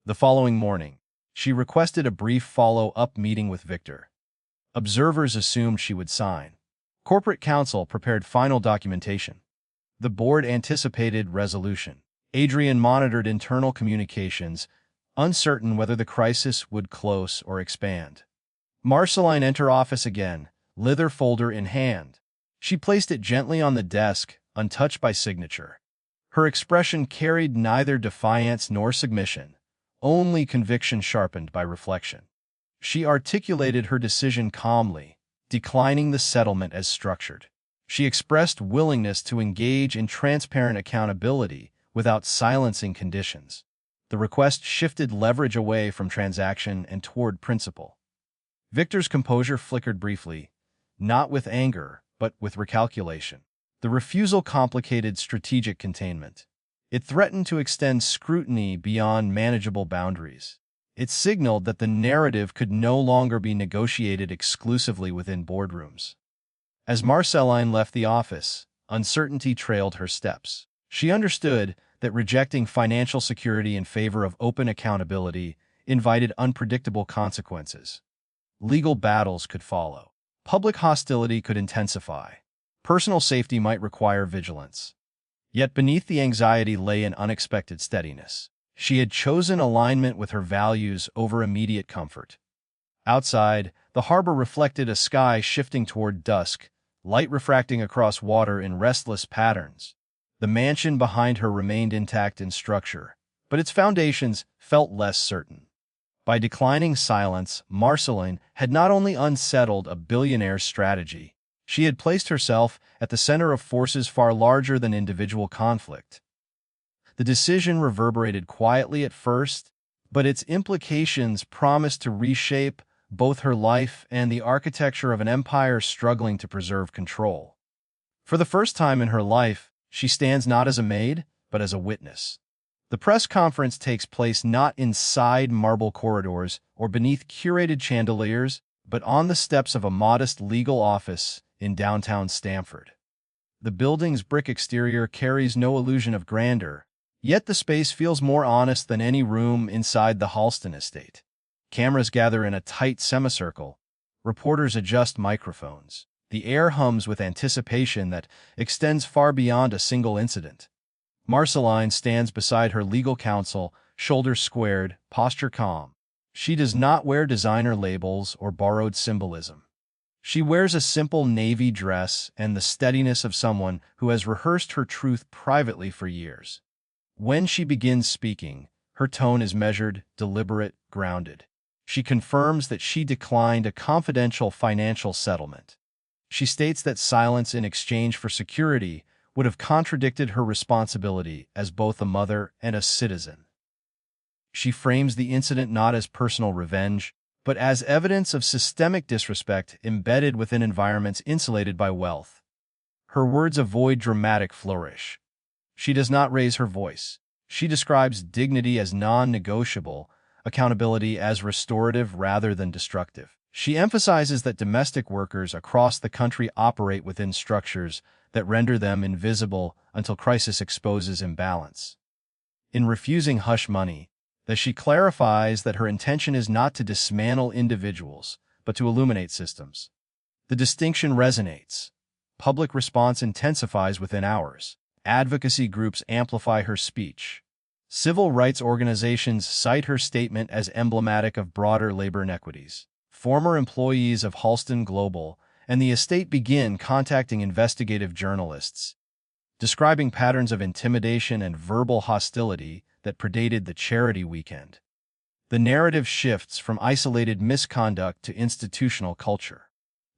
The following morning, she requested a brief follow-up meeting with Victor. Observers assumed she would sign. Corporate counsel prepared final documentation. The board anticipated resolution. Adrian monitored internal communications, uncertain whether the crisis would close or expand. Marceline entered office again, leather folder in hand. She placed it gently on the desk, untouched by signature. Her expression carried neither defiance nor submission, only conviction sharpened by reflection. She articulated her decision calmly, declining the settlement as structured. She expressed willingness to engage in transparent accountability without silencing conditions. The request shifted leverage away from transaction and toward principle. Victor's composure flickered briefly, not with anger, but with recalculation. The refusal complicated strategic containment. It threatened to extend scrutiny beyond manageable boundaries. It signaled that the narrative could no longer be negotiated exclusively within boardrooms. As Marceline left the office, uncertainty trailed her steps. She understood that rejecting financial security in favor of open accountability invited unpredictable consequences. Legal battles could follow. Public hostility could intensify. Personal safety might require vigilance. Yet beneath the anxiety lay an unexpected steadiness. She had chosen alignment with her values over immediate comfort. Outside, the harbor reflected a sky shifting toward dusk, light refracting across water in restless patterns. The mansion behind her remained intact in structure, but its foundations felt less certain. By declining silence, Marceline had not only unsettled a billionaire's strategy, she had placed herself at the center of forces far larger than individual conflict. The decision reverberated quietly at first, but its implications promised to reshape both her life and the architecture of an empire struggling to preserve control. For the first time in her life, she stands not as a maid, but as a witness. The press conference takes place not inside marble corridors or beneath curated chandeliers, but on the steps of a modest legal office in downtown Stamford. The building's brick exterior carries no illusion of grandeur, yet the space feels more honest than any room inside the Halston estate. Cameras gather in a tight semicircle. Reporters adjust microphones. The air hums with anticipation that extends far beyond a single incident. Marceline stands beside her legal counsel, shoulders squared, posture calm. She does not wear designer labels or borrowed symbolism. She wears a simple navy dress and the steadiness of someone who has rehearsed her truth privately for years. When she begins speaking, her tone is measured, deliberate, grounded. She confirms that she declined a confidential financial settlement. She states that silence in exchange for security would have contradicted her responsibility as both a mother and a citizen. She frames the incident not as personal revenge, but as evidence of systemic disrespect embedded within environments insulated by wealth. Her words avoid dramatic flourish. She does not raise her voice. She describes dignity as non-negotiable, accountability as restorative rather than destructive. She emphasizes that domestic workers across the country operate within structures that render them invisible until crisis exposes imbalance. In refusing hush money, she clarifies that her intention is not to dismantle individuals, but to illuminate systems. The distinction resonates. Public response intensifies within hours. Advocacy groups amplify her speech. Civil rights organizations cite her statement as emblematic of broader labor inequities. Former employees of Halston Global and the estate begin contacting investigative journalists, describing patterns of intimidation and verbal hostility that predated the charity weekend. The narrative shifts from isolated misconduct to institutional culture.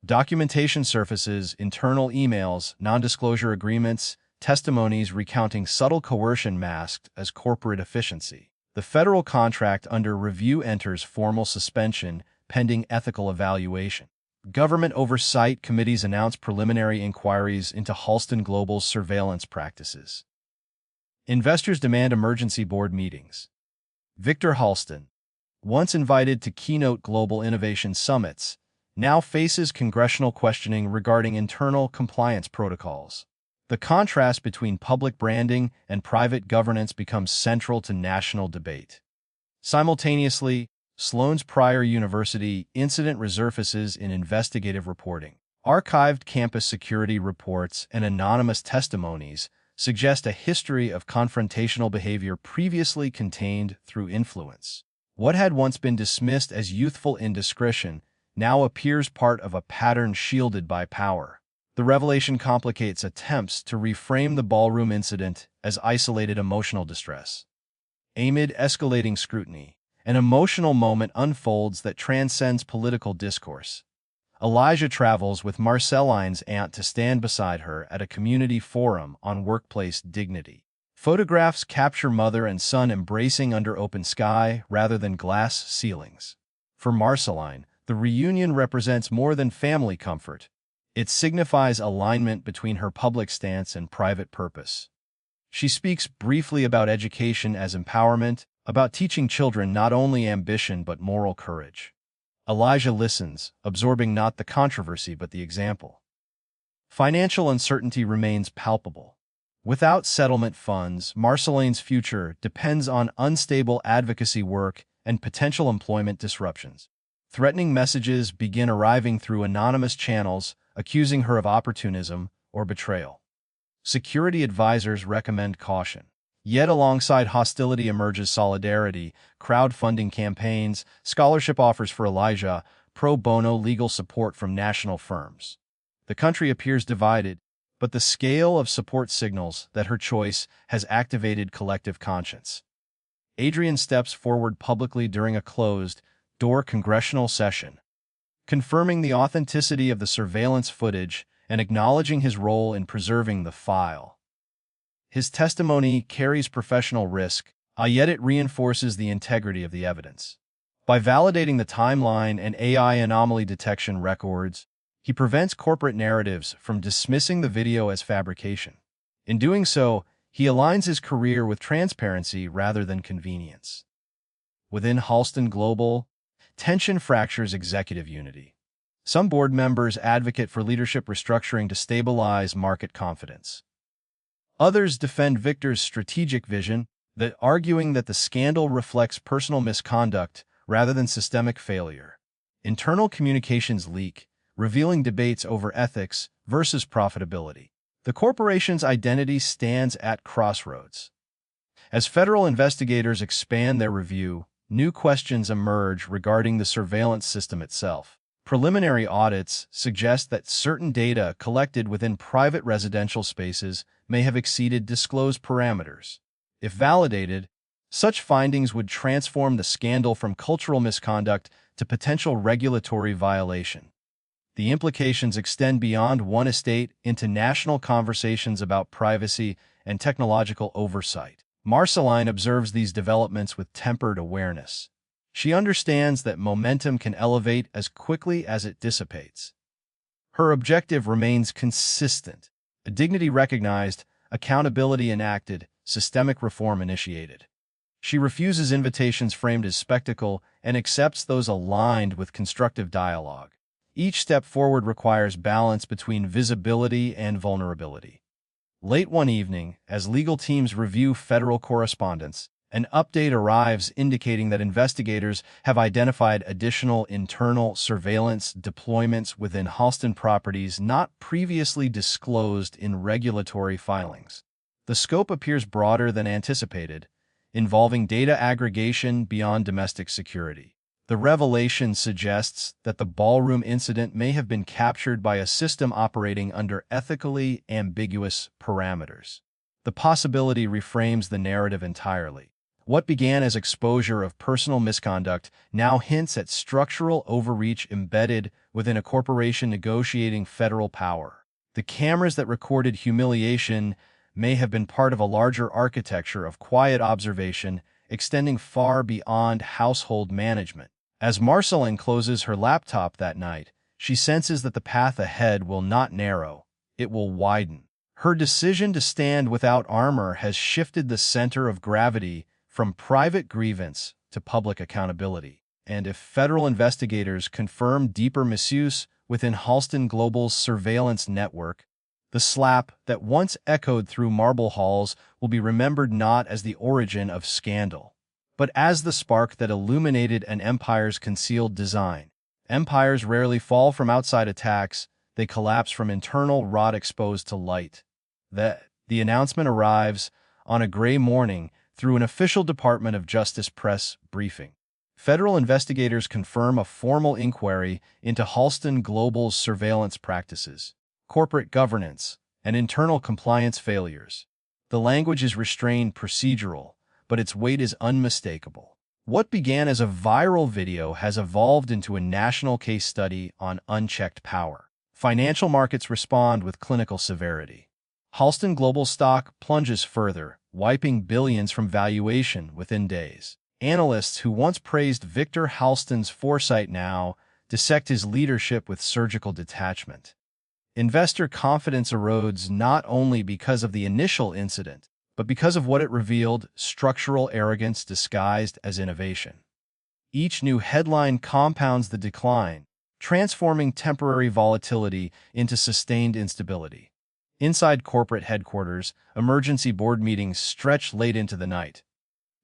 Documentation surfaces, internal emails, non-disclosure agreements, testimonies recounting subtle coercion masked as corporate efficiency. The federal contract under review enters formal suspension pending ethical evaluation. Government oversight committees announce preliminary inquiries into Halston Global's surveillance practices. Investors demand emergency board meetings. Victor Halston, once invited to keynote global innovation summits, now faces congressional questioning regarding internal compliance protocols. The contrast between public branding and private governance becomes central to national debate. Simultaneously, Sloan's prior university incident resurfaces in investigative reporting. Archived campus security reports and anonymous testimonies suggest a history of confrontational behavior previously contained through influence. What had once been dismissed as youthful indiscretion now appears part of a pattern shielded by power. The revelation complicates attempts to reframe the ballroom incident as isolated emotional distress. Amid escalating scrutiny, an emotional moment unfolds that transcends political discourse. Elijah travels with Marceline's aunt to stand beside her at a community forum on workplace dignity. Photographs capture mother and son embracing under open sky rather than glass ceilings. For Marceline, the reunion represents more than family comfort. It signifies alignment between her public stance and private purpose. She speaks briefly about education as empowerment, about teaching children not only ambition but moral courage. Elijah listens, absorbing not the controversy but the example. Financial uncertainty remains palpable. Without settlement funds, Marceline's future depends on unstable advocacy work and potential employment disruptions. Threatening messages begin arriving through anonymous channels, accusing her of opportunism or betrayal. Security advisors recommend caution. Yet alongside hostility emerges solidarity, crowdfunding campaigns, scholarship offers for Elijah, pro bono legal support from national firms. The country appears divided, but the scale of support signals that her choice has activated collective conscience. Adrian steps forward publicly during a closed-door congressional session, confirming the authenticity of the surveillance footage and acknowledging his role in preserving the file. His testimony carries professional risk, yet it reinforces the integrity of the evidence. By validating the timeline and AI anomaly detection records, he prevents corporate narratives from dismissing the video as fabrication. In doing so, he aligns his career with transparency rather than convenience. Within Halston Global, tension fractures executive unity. Some board members advocate for leadership restructuring to stabilize market confidence. Others defend Victor's strategic vision, arguing that the scandal reflects personal misconduct rather than systemic failure. Internal communications leak, revealing debates over ethics versus profitability. The corporation's identity stands at crossroads. As federal investigators expand their review, new questions emerge regarding the surveillance system itself. Preliminary audits suggest that certain data collected within private residential spaces may have exceeded disclosed parameters. If validated, such findings would transform the scandal from cultural misconduct to potential regulatory violation. The implications extend beyond one estate into national conversations about privacy and technological oversight. Marceline observes these developments with tempered awareness. She understands that momentum can elevate as quickly as it dissipates. Her objective remains consistent: dignity recognized, accountability enacted, systemic reform initiated. She refuses invitations framed as spectacle and accepts those aligned with constructive dialogue. Each step forward requires balance between visibility and vulnerability. Late one evening, as legal teams review federal correspondence, an update arrives indicating that investigators have identified additional internal surveillance deployments within Halston properties not previously disclosed in regulatory filings. The scope appears broader than anticipated, involving data aggregation beyond domestic security. The revelation suggests that the ballroom incident may have been captured by a system operating under ethically ambiguous parameters. The possibility reframes the narrative entirely. What began as exposure of personal misconduct now hints at structural overreach embedded within a corporation negotiating federal power. The cameras that recorded humiliation may have been part of a larger architecture of quiet observation extending far beyond household management. As Marceline closes her laptop that night, she senses that the path ahead will not narrow, it will widen. Her decision to stand without armor has shifted the center of gravity from private grievance to public accountability. And if federal investigators confirm deeper misuse within Halston Global's surveillance network, the slap that once echoed through marble halls will be remembered not as the origin of scandal, but as the spark that illuminated an empire's concealed design. Empires rarely fall from outside attacks, they collapse from internal rot exposed to light. The announcement arrives on a gray morning through an official Department of Justice press briefing. Federal investigators confirm a formal inquiry into Halston Global's surveillance practices, corporate governance, and internal compliance failures. The language is restrained procedural, but its weight is unmistakable. What began as a viral video has evolved into a national case study on unchecked power. Financial markets respond with clinical severity. Halston Global stock plunges further, wiping billions from valuation within days. Analysts who once praised Victor Halston's foresight now dissect his leadership with surgical detachment. Investor confidence erodes not only because of the initial incident, but because of what it revealed: structural arrogance disguised as innovation. Each new headline compounds the decline, transforming temporary volatility into sustained instability. Inside corporate headquarters, emergency board meetings stretch late into the night.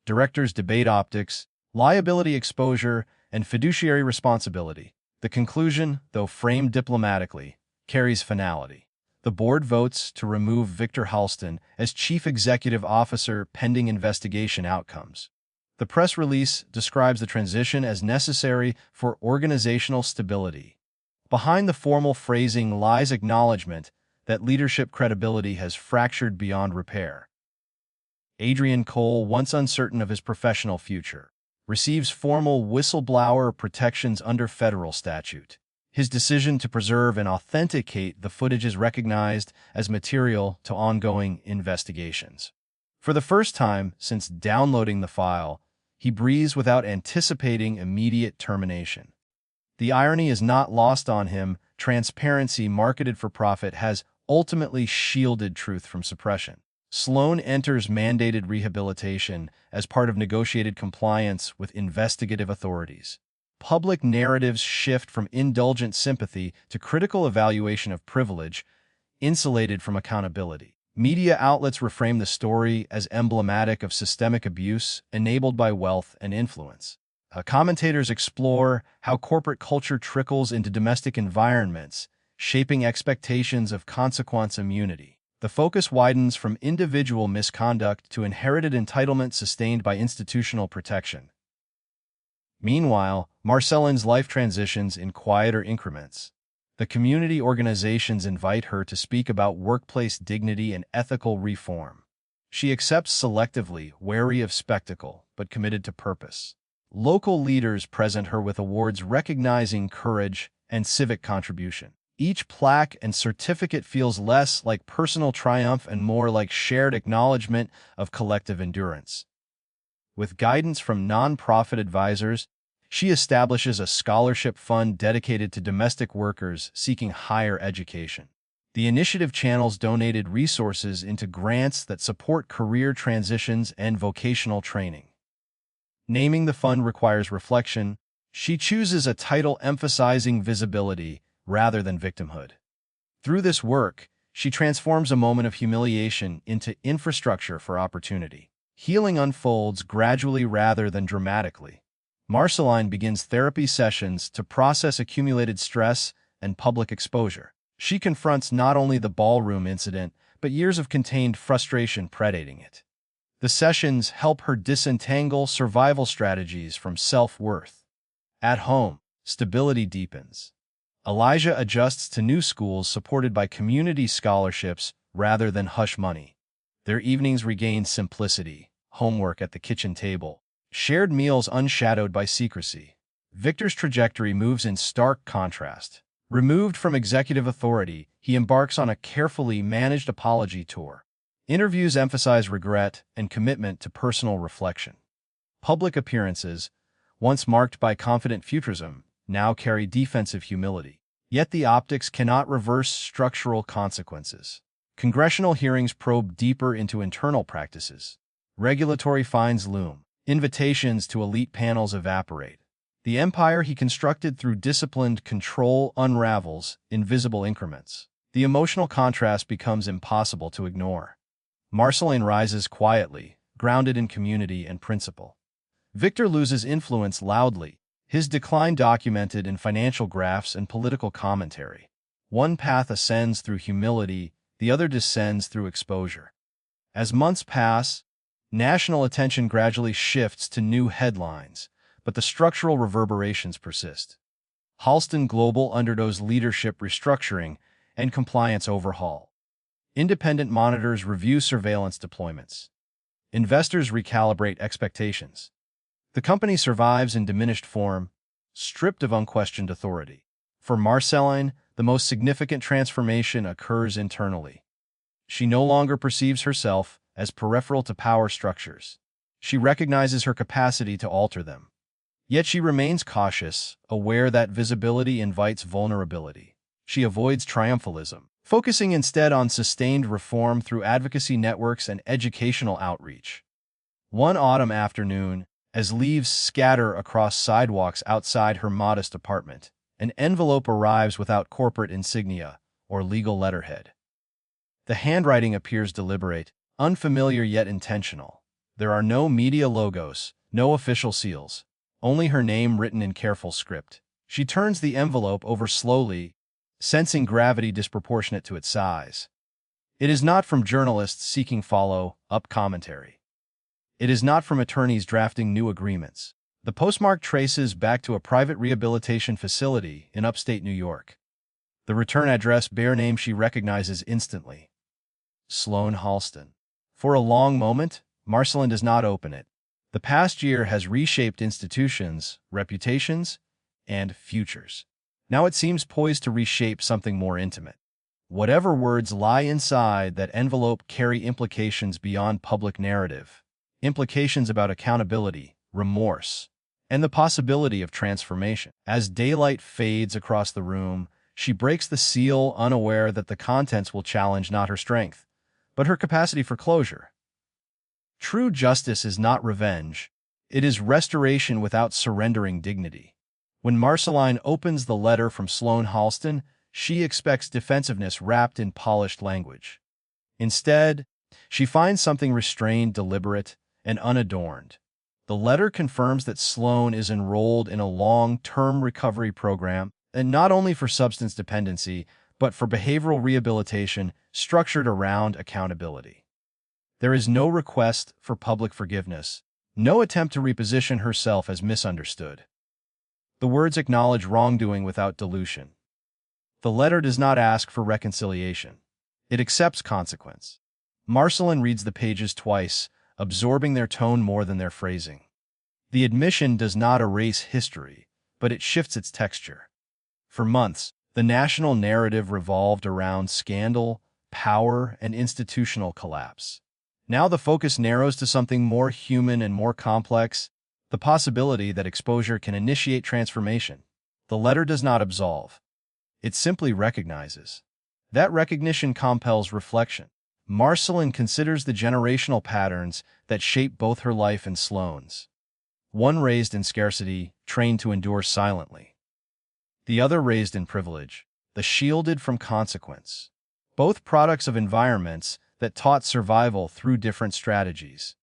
Directors debate optics, liability exposure, and fiduciary responsibility. The conclusion, though framed diplomatically, carries finality. The board votes to remove Victor Halston as chief executive officer pending investigation outcomes. The press release describes the transition as necessary for organizational stability. Behind the formal phrasing lies acknowledgement that leadership credibility has fractured beyond repair. Adrian Cole, once uncertain of his professional future, receives formal whistleblower protections under federal statute. His decision to preserve and authenticate the footage is recognized as material to ongoing investigations. For the first time since downloading the file, he breathes without anticipating immediate termination. The irony is not lost on him. Transparency marketed for profit has ultimately shielded truth from suppression. Sloan enters mandated rehabilitation as part of negotiated compliance with investigative authorities. Public narratives shift from indulgent sympathy to critical evaluation of privilege, insulated from accountability. Media outlets reframe the story as emblematic of systemic abuse enabled by wealth and influence. Commentators explore how corporate culture trickles into domestic environments, shaping expectations of consequence immunity. The focus widens from individual misconduct to inherited entitlement sustained by institutional protection. Meanwhile, Marceline's life transitions in quieter increments. The community organizations invite her to speak about workplace dignity and ethical reform. She accepts selectively, wary of spectacle, but committed to purpose. Local leaders present her with awards recognizing courage and civic contribution. Each plaque and certificate feels less like personal triumph and more like shared acknowledgement of collective endurance. With guidance from nonprofit advisors, she establishes a scholarship fund dedicated to domestic workers seeking higher education. The initiative channels donated resources into grants that support career transitions and vocational training. Naming the fund requires reflection. She chooses a title emphasizing visibility rather than victimhood. Through this work, she transforms a moment of humiliation into infrastructure for opportunity. Healing unfolds gradually rather than dramatically. Marceline begins therapy sessions to process accumulated stress and public exposure. She confronts not only the ballroom incident, but years of contained frustration predating it. The sessions help her disentangle survival strategies from self-worth. At home, stability deepens. Elijah adjusts to new schools supported by community scholarships rather than hush money. Their evenings regain simplicity, homework at the kitchen table, shared meals unshadowed by secrecy. Victor's trajectory moves in stark contrast. Removed from executive authority, he embarks on a carefully managed apology tour. Interviews emphasize regret and commitment to personal reflection. Public appearances, once marked by confident futurism, now carry defensive humility. Yet the optics cannot reverse structural consequences. Congressional hearings probe deeper into internal practices. Regulatory fines loom. Invitations to elite panels evaporate. The empire he constructed through disciplined control unravels in visible increments. The emotional contrast becomes impossible to ignore. Marceline rises quietly, grounded in community and principle. Victor loses influence loudly, his decline documented in financial graphs and political commentary. One path ascends through humility, the other descends through exposure. As months pass, national attention gradually shifts to new headlines, but the structural reverberations persist. Halston Global undergoes leadership restructuring and compliance overhaul. Independent monitors review surveillance deployments. Investors recalibrate expectations. The company survives in diminished form, stripped of unquestioned authority. For Marceline, the most significant transformation occurs internally. She no longer perceives herself as peripheral to power structures. She recognizes her capacity to alter them. Yet she remains cautious, aware that visibility invites vulnerability. She avoids triumphalism, focusing instead on sustained reform through advocacy networks and educational outreach. One autumn afternoon, as leaves scatter across sidewalks outside her modest apartment, an envelope arrives without corporate insignia or legal letterhead. The handwriting appears deliberate, unfamiliar yet intentional. There are no media logos, no official seals, only her name written in careful script. She turns the envelope over slowly, sensing gravity disproportionate to its size. It is not from journalists seeking follow-up commentary. It is not from attorneys drafting new agreements. The postmark traces back to a private rehabilitation facility in upstate New York. The return address bears a name she recognizes instantly. Sloan Halston. For a long moment, Marceline does not open it. The past year has reshaped institutions, reputations, and futures. Now it seems poised to reshape something more intimate. Whatever words lie inside that envelope carry implications beyond public narrative. Implications about accountability, remorse, and the possibility of transformation. As daylight fades across the room, she breaks the seal, unaware that the contents will challenge not her strength, but her capacity for closure. True justice is not revenge. It is restoration without surrendering dignity. When Marceline opens the letter from Sloan Halston, she expects defensiveness wrapped in polished language. Instead, she finds something restrained, deliberate, and unadorned. The letter confirms that Sloan is enrolled in a long-term recovery program, and not only for substance dependency, but for behavioral rehabilitation structured around accountability. There is no request for public forgiveness, no attempt to reposition herself as misunderstood. The words acknowledge wrongdoing without dilution. The letter does not ask for reconciliation. It accepts consequence. Marceline reads the pages twice, absorbing their tone more than their phrasing. The admission does not erase history, but it shifts its texture. For months, the national narrative revolved around scandal, power, and institutional collapse. Now the focus narrows to something more human and more complex, the possibility that exposure can initiate transformation. The letter does not absolve. It simply recognizes. That recognition compels reflection. Marceline considers the generational patterns that shape both her life and Sloan's. One raised in scarcity, trained to endure silently. The other raised in privilege, the shielded from consequence. Both products of environments that taught survival through different strategies.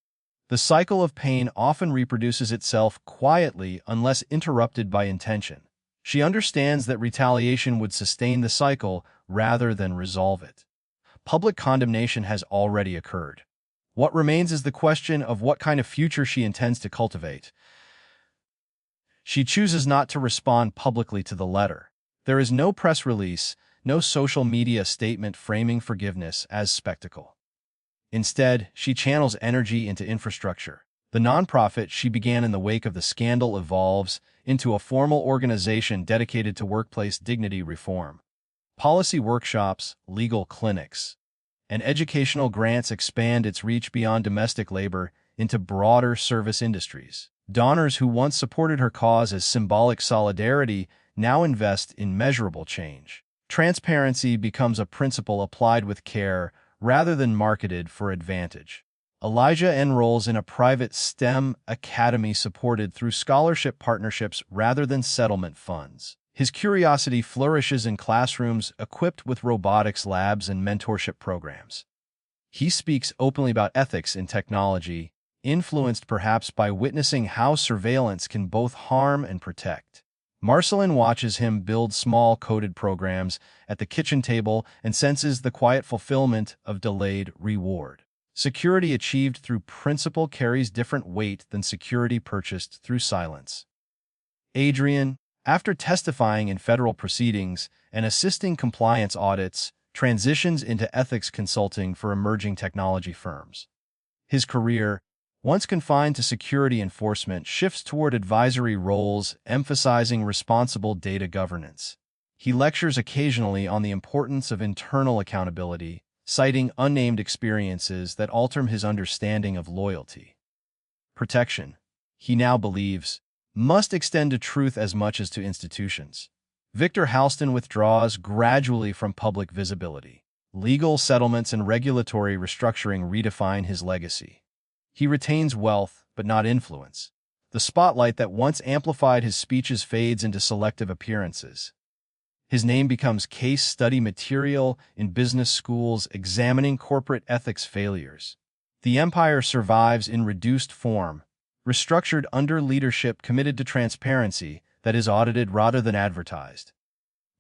The cycle of pain often reproduces itself quietly unless interrupted by intention. She understands that retaliation would sustain the cycle rather than resolve it. Public condemnation has already occurred. What remains is the question of what kind of future she intends to cultivate. She chooses not to respond publicly to the letter. There is no press release, no social media statement framing forgiveness as spectacle. Instead, she channels energy into infrastructure. The nonprofit she began in the wake of the scandal evolves into a formal organization dedicated to workplace dignity reform. Policy workshops, legal clinics, and educational grants expand its reach beyond domestic labor into broader service industries. Donors who once supported her cause as symbolic solidarity now invest in measurable change. Transparency becomes a principle applied with care rather than marketed for advantage. Elijah enrolls in a private STEM academy supported through scholarship partnerships rather than settlement funds. His curiosity flourishes in classrooms equipped with robotics labs and mentorship programs. He speaks openly about ethics in technology, influenced perhaps by witnessing how surveillance can both harm and protect. Marceline watches him build small coded programs at the kitchen table and senses the quiet fulfillment of delayed reward. Security achieved through principle carries different weight than security purchased through silence. Adrian, after testifying in federal proceedings and assisting compliance audits, transitions into ethics consulting for emerging technology firms. His career, once confined to security enforcement, shifts toward advisory roles, emphasizing responsible data governance. He lectures occasionally on the importance of internal accountability, citing unnamed experiences that alter his understanding of loyalty. Protection, he now believes, must extend to truth as much as to institutions. Victor Halston withdraws gradually from public visibility. Legal settlements and regulatory restructuring redefine his legacy. He retains wealth, but not influence. The spotlight that once amplified his speeches fades into selective appearances. His name becomes case study material in business schools examining corporate ethics failures. The empire survives in reduced form, restructured under leadership committed to transparency that is audited rather than advertised.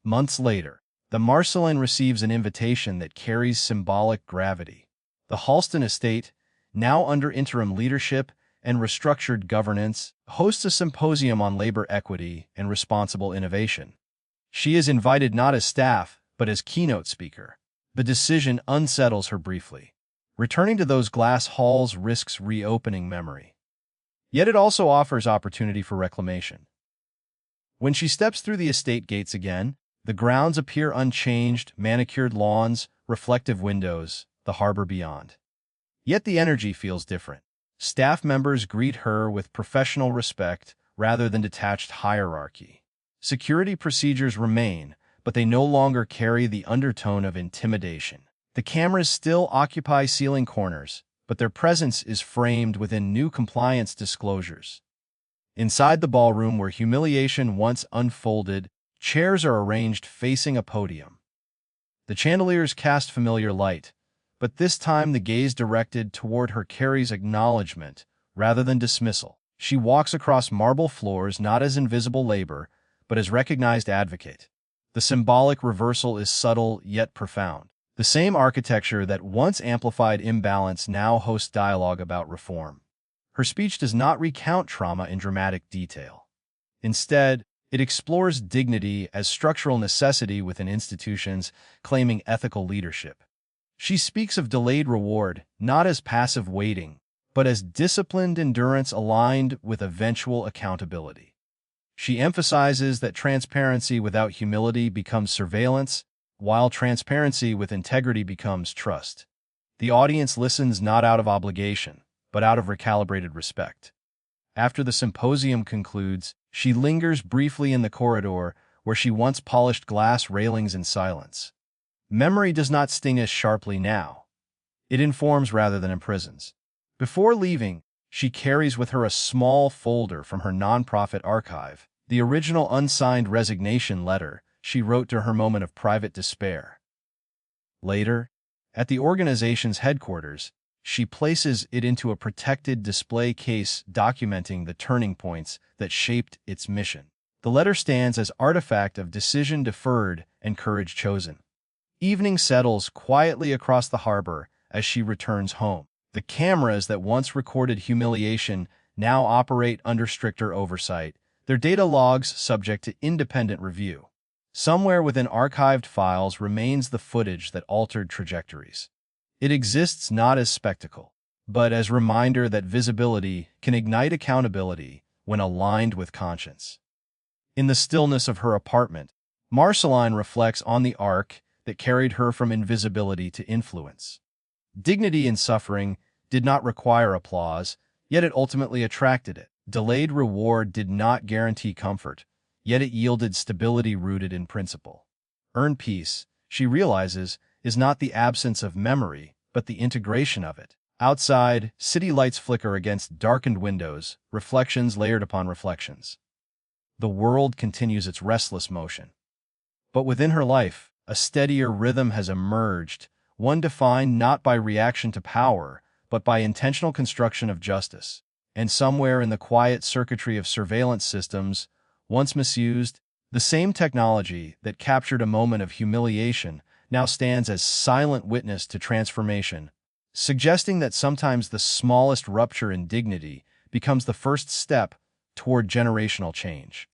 Months later, the Marceline receives an invitation that carries symbolic gravity. The Halston estate, now under interim leadership and restructured governance, hosts a symposium on labor equity and responsible innovation. She is invited not as staff, but as keynote speaker. The decision unsettles her briefly. Returning to those glass halls risks reopening memory. Yet it also offers opportunity for reclamation. When she steps through the estate gates again, the grounds appear unchanged, manicured lawns, reflective windows, the harbor beyond. Yet the energy feels different. Staff members greet her with professional respect rather than detached hierarchy. Security procedures remain, but they no longer carry the undertone of intimidation. The cameras still occupy ceiling corners, but their presence is framed within new compliance disclosures. Inside the ballroom where humiliation once unfolded, chairs are arranged facing a podium. The chandeliers cast familiar light, but this time the gaze directed toward her carries acknowledgement rather than dismissal. She walks across marble floors not as invisible labor, but as recognized advocate. The symbolic reversal is subtle yet profound. The same architecture that once amplified imbalance now hosts dialogue about reform. Her speech does not recount trauma in dramatic detail. Instead, it explores dignity as structural necessity within institutions, claiming ethical leadership. She speaks of delayed reward, not as passive waiting, but as disciplined endurance aligned with eventual accountability. She emphasizes that transparency without humility becomes surveillance, while transparency with integrity becomes trust. The audience listens not out of obligation, but out of recalibrated respect. After the symposium concludes, she lingers briefly in the corridor where she once polished glass railings in silence. Memory does not sting as sharply now. It informs rather than imprisons. Before leaving, she carries with her a small folder from her nonprofit archive, the original unsigned resignation letter she wrote to her moment of private despair. Later, at the organization's headquarters, she places it into a protected display case documenting the turning points that shaped its mission. The letter stands as artifact of decision deferred and courage chosen. Evening settles quietly across the harbor as she returns home. The cameras that once recorded humiliation now operate under stricter oversight, their data logs subject to independent review. Somewhere within archived files remains the footage that altered trajectories. It exists not as spectacle, but as reminder that visibility can ignite accountability when aligned with conscience. In the stillness of her apartment, Marceline reflects on the arc that carried her from invisibility to influence. Dignity in suffering did not require applause, yet it ultimately attracted it. Delayed reward did not guarantee comfort, yet it yielded stability rooted in principle. Earned peace, she realizes, is not the absence of memory, but the integration of it. Outside, city lights flicker against darkened windows, reflections layered upon reflections. The world continues its restless motion. But within her life, a steadier rhythm has emerged, one defined not by reaction to power, but by intentional construction of justice. And somewhere in the quiet circuitry of surveillance systems, once misused, the same technology that captured a moment of humiliation now stands as silent witness to transformation, suggesting that sometimes the smallest rupture in dignity becomes the first step toward generational change.